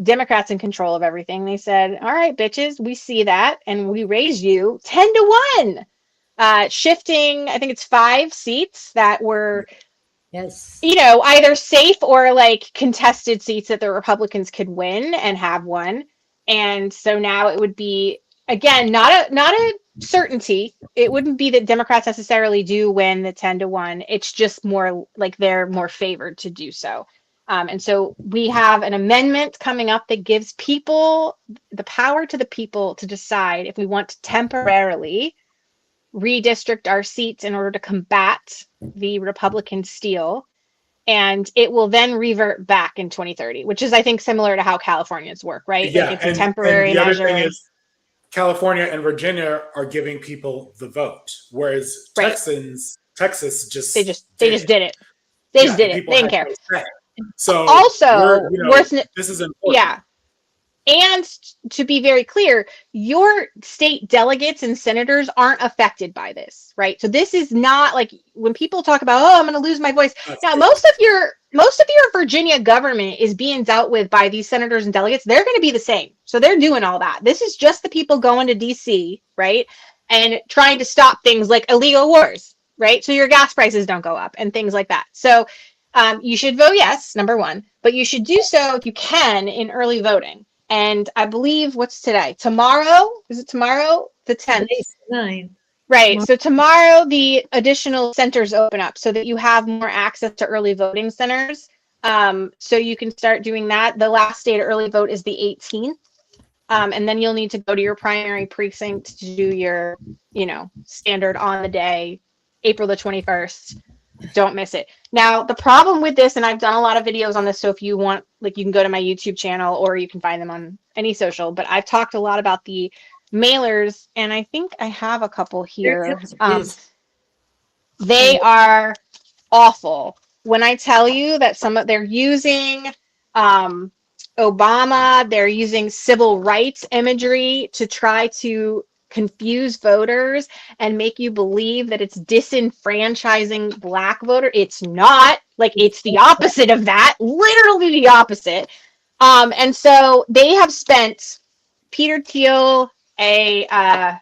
Democrats in control of everything, they said, all right, bitches, we see that. And we raised you 10-1, shifting, I think it's 5 seats that were, either safe or like contested seats that the Republicans could win and have won. And so now it would be, again, not a certainty. It wouldn't be that Democrats necessarily do win the 10-1. It's just more like they're more favored to do so. And so we have an amendment coming up that gives people the power to the people to decide if we want to temporarily redistrict our seats in order to combat the Republican steal. And it will then revert back in 2030, which is, I think, similar to how California's work, right? Yeah, like it's a temporary and the measure. other thing is California and Virginia are giving people the vote, whereas Texas just did it. They just did it. They didn't care. So also, this is important. Yeah. And to be very clear, your state delegates and senators aren't affected by this, right? So this is not like when people talk about, I'm going to lose my voice. Now, most of your Virginia government is being dealt with by these senators and delegates. They're going to be the same. So they're doing all that. This is just the people going to DC, right? And trying to stop things like illegal wars, right? So your gas prices don't go up and things like that. So you should vote yes, number one, but you should do so if you can in early voting. And I believe what's today? Tomorrow? Is it tomorrow? The 10th. Today's 9. Right. So tomorrow the additional centers open up so that you have more access to early voting centers. So you can start doing that. The last day to early vote is the 18th. And then you'll need to go to your primary precinct to do your, standard on the day, April the 21st. Don't miss it. Now, the problem with this, and I've done a lot of videos on this, so if you want, you can go to my YouTube channel or you can find them on any social, but I've talked a lot about the mailers, and I think I have a couple here. They are awful. When I tell you that they're using Obama, they're using civil rights imagery to try to confuse voters and make you believe that it's disenfranchising Black voter. It's not. It's the opposite of that. Literally the opposite. And so they have spent Peter Thiel, a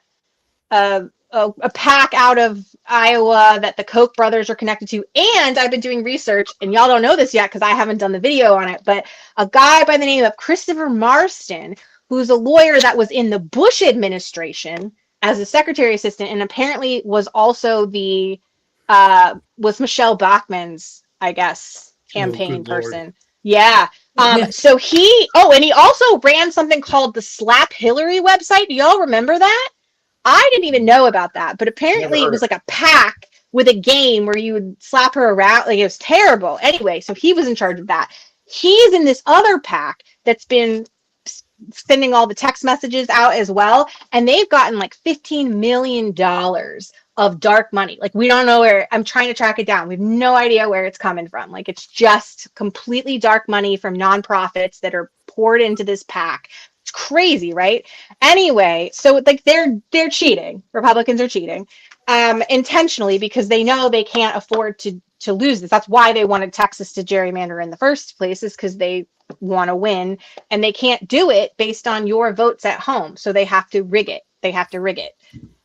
PAC out of Iowa that the Koch brothers are connected to, and I've been doing research, and y'all don't know this yet because I haven't done the video on it, but a guy by the name of Christopher Marston, who's a lawyer that was in the Bush administration as a secretary assistant, and apparently was also was Michelle Bachmann's, I guess, campaign person. Lord. Yeah. So he also ran something called the Slap Hillary website. Do y'all remember that? I didn't even know about that, but apparently it was like a PAC with a game where you would slap her around. It was terrible. Anyway, so he was in charge of that. He's in this other PAC that's been sending all the text messages out as well, and they've gotten $15 million of dark money. Like, we don't know where. I'm trying to track it down. We have no idea where it's coming from. Like, it's just completely dark money from nonprofits that are poured into this PAC. It's crazy, right? Anyway, so like they're cheating. Republicans are cheating intentionally, because they know they can't afford to lose this. That's why they wanted Texas to gerrymander in the first place, is because they want to win, and they can't do it based on your votes at home. So they have to rig it.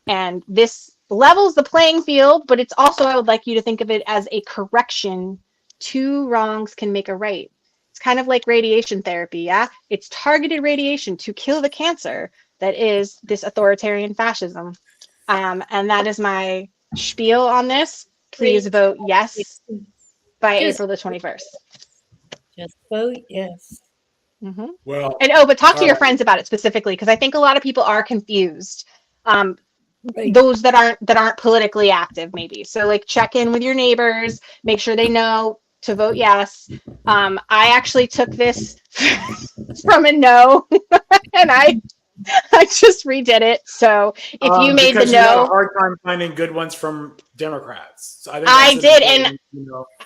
And this levels the playing field, but it's also, I would like you to think of it as a correction. Two wrongs can make a right. It's kind of like radiation therapy, yeah? It's targeted radiation to kill the cancer that is this authoritarian fascism. And that is my spiel on this. Please vote yes by April the 21st. Just vote yes. Mm-hmm. Well, and but talk to your friends about it specifically, because I think a lot of people are confused. Those that aren't politically active, maybe. So like, check in with your neighbors, make sure they know to vote yes. I actually took this from a no, and I just redid it. So if you made the because you had a no, hard time finding good ones from Democrats. So I did, and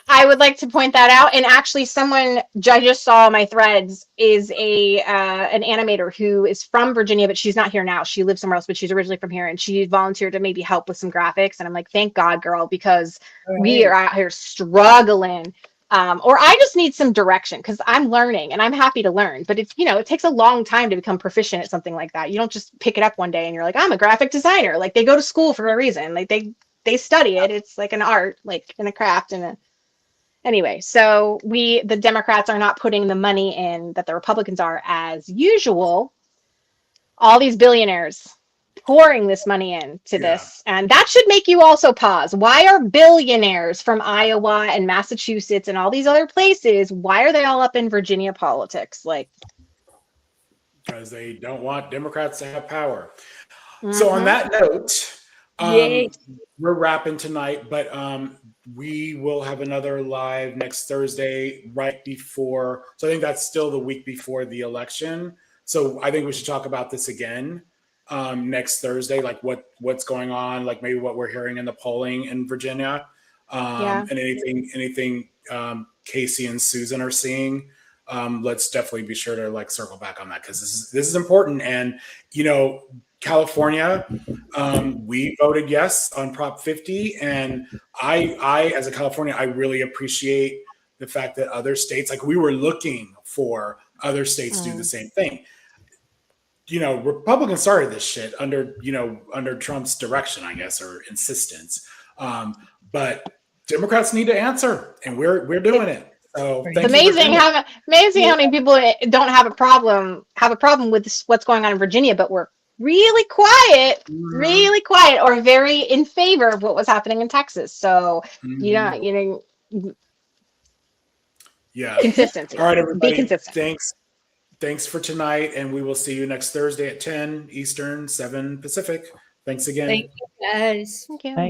I would like to point that out. And actually, someone I just saw on my threads is an animator who is from Virginia, but she's not here now. She lives somewhere else, but she's originally from here, and she volunteered to maybe help with some graphics. And I'm like, thank God, girl, because we are out here struggling. Or I just need some direction, because I'm learning and I'm happy to learn, but it's, it takes a long time to become proficient at something like that. You don't just pick it up one day and you're like, I'm a graphic designer. Like, they go to school for a reason. Like, they study it. It's like an art, like in a craft. Anyway, so the Democrats are not putting the money in that the Republicans are, as usual. All these billionaires pouring this money into this, and that should make you also pause. Why are billionaires from Iowa and Massachusetts and all these other places, why are they all up in Virginia politics? Like, because they don't want Democrats to have power. So on that note, we're wrapping tonight, but we will have another live next Thursday, right before. So I think that's still the week before the election. So I think we should talk about this again next Thursday, like what's going on, like maybe what we're hearing in the polling in Virginia, and anything Casey and Susan are seeing. Let's definitely be sure to like circle back on that, because this is important. And California, we voted yes on Prop 50, and I as a Californian, I really appreciate the fact that other states, like, we were looking for other states to do the same thing. Republicans started this shit under Trump's direction, I guess, or insistence. But Democrats need to answer, and we're doing it. So it's amazing how many people don't have a problem with what's going on in Virginia, but we're really quiet, or very in favor of what was happening in Texas. So consistency. All right, everybody. Be consistent. Thanks for tonight, and we will see you next Thursday at 10 Eastern, 7 Pacific. Thanks again. Thank you, guys. Thank you. Thank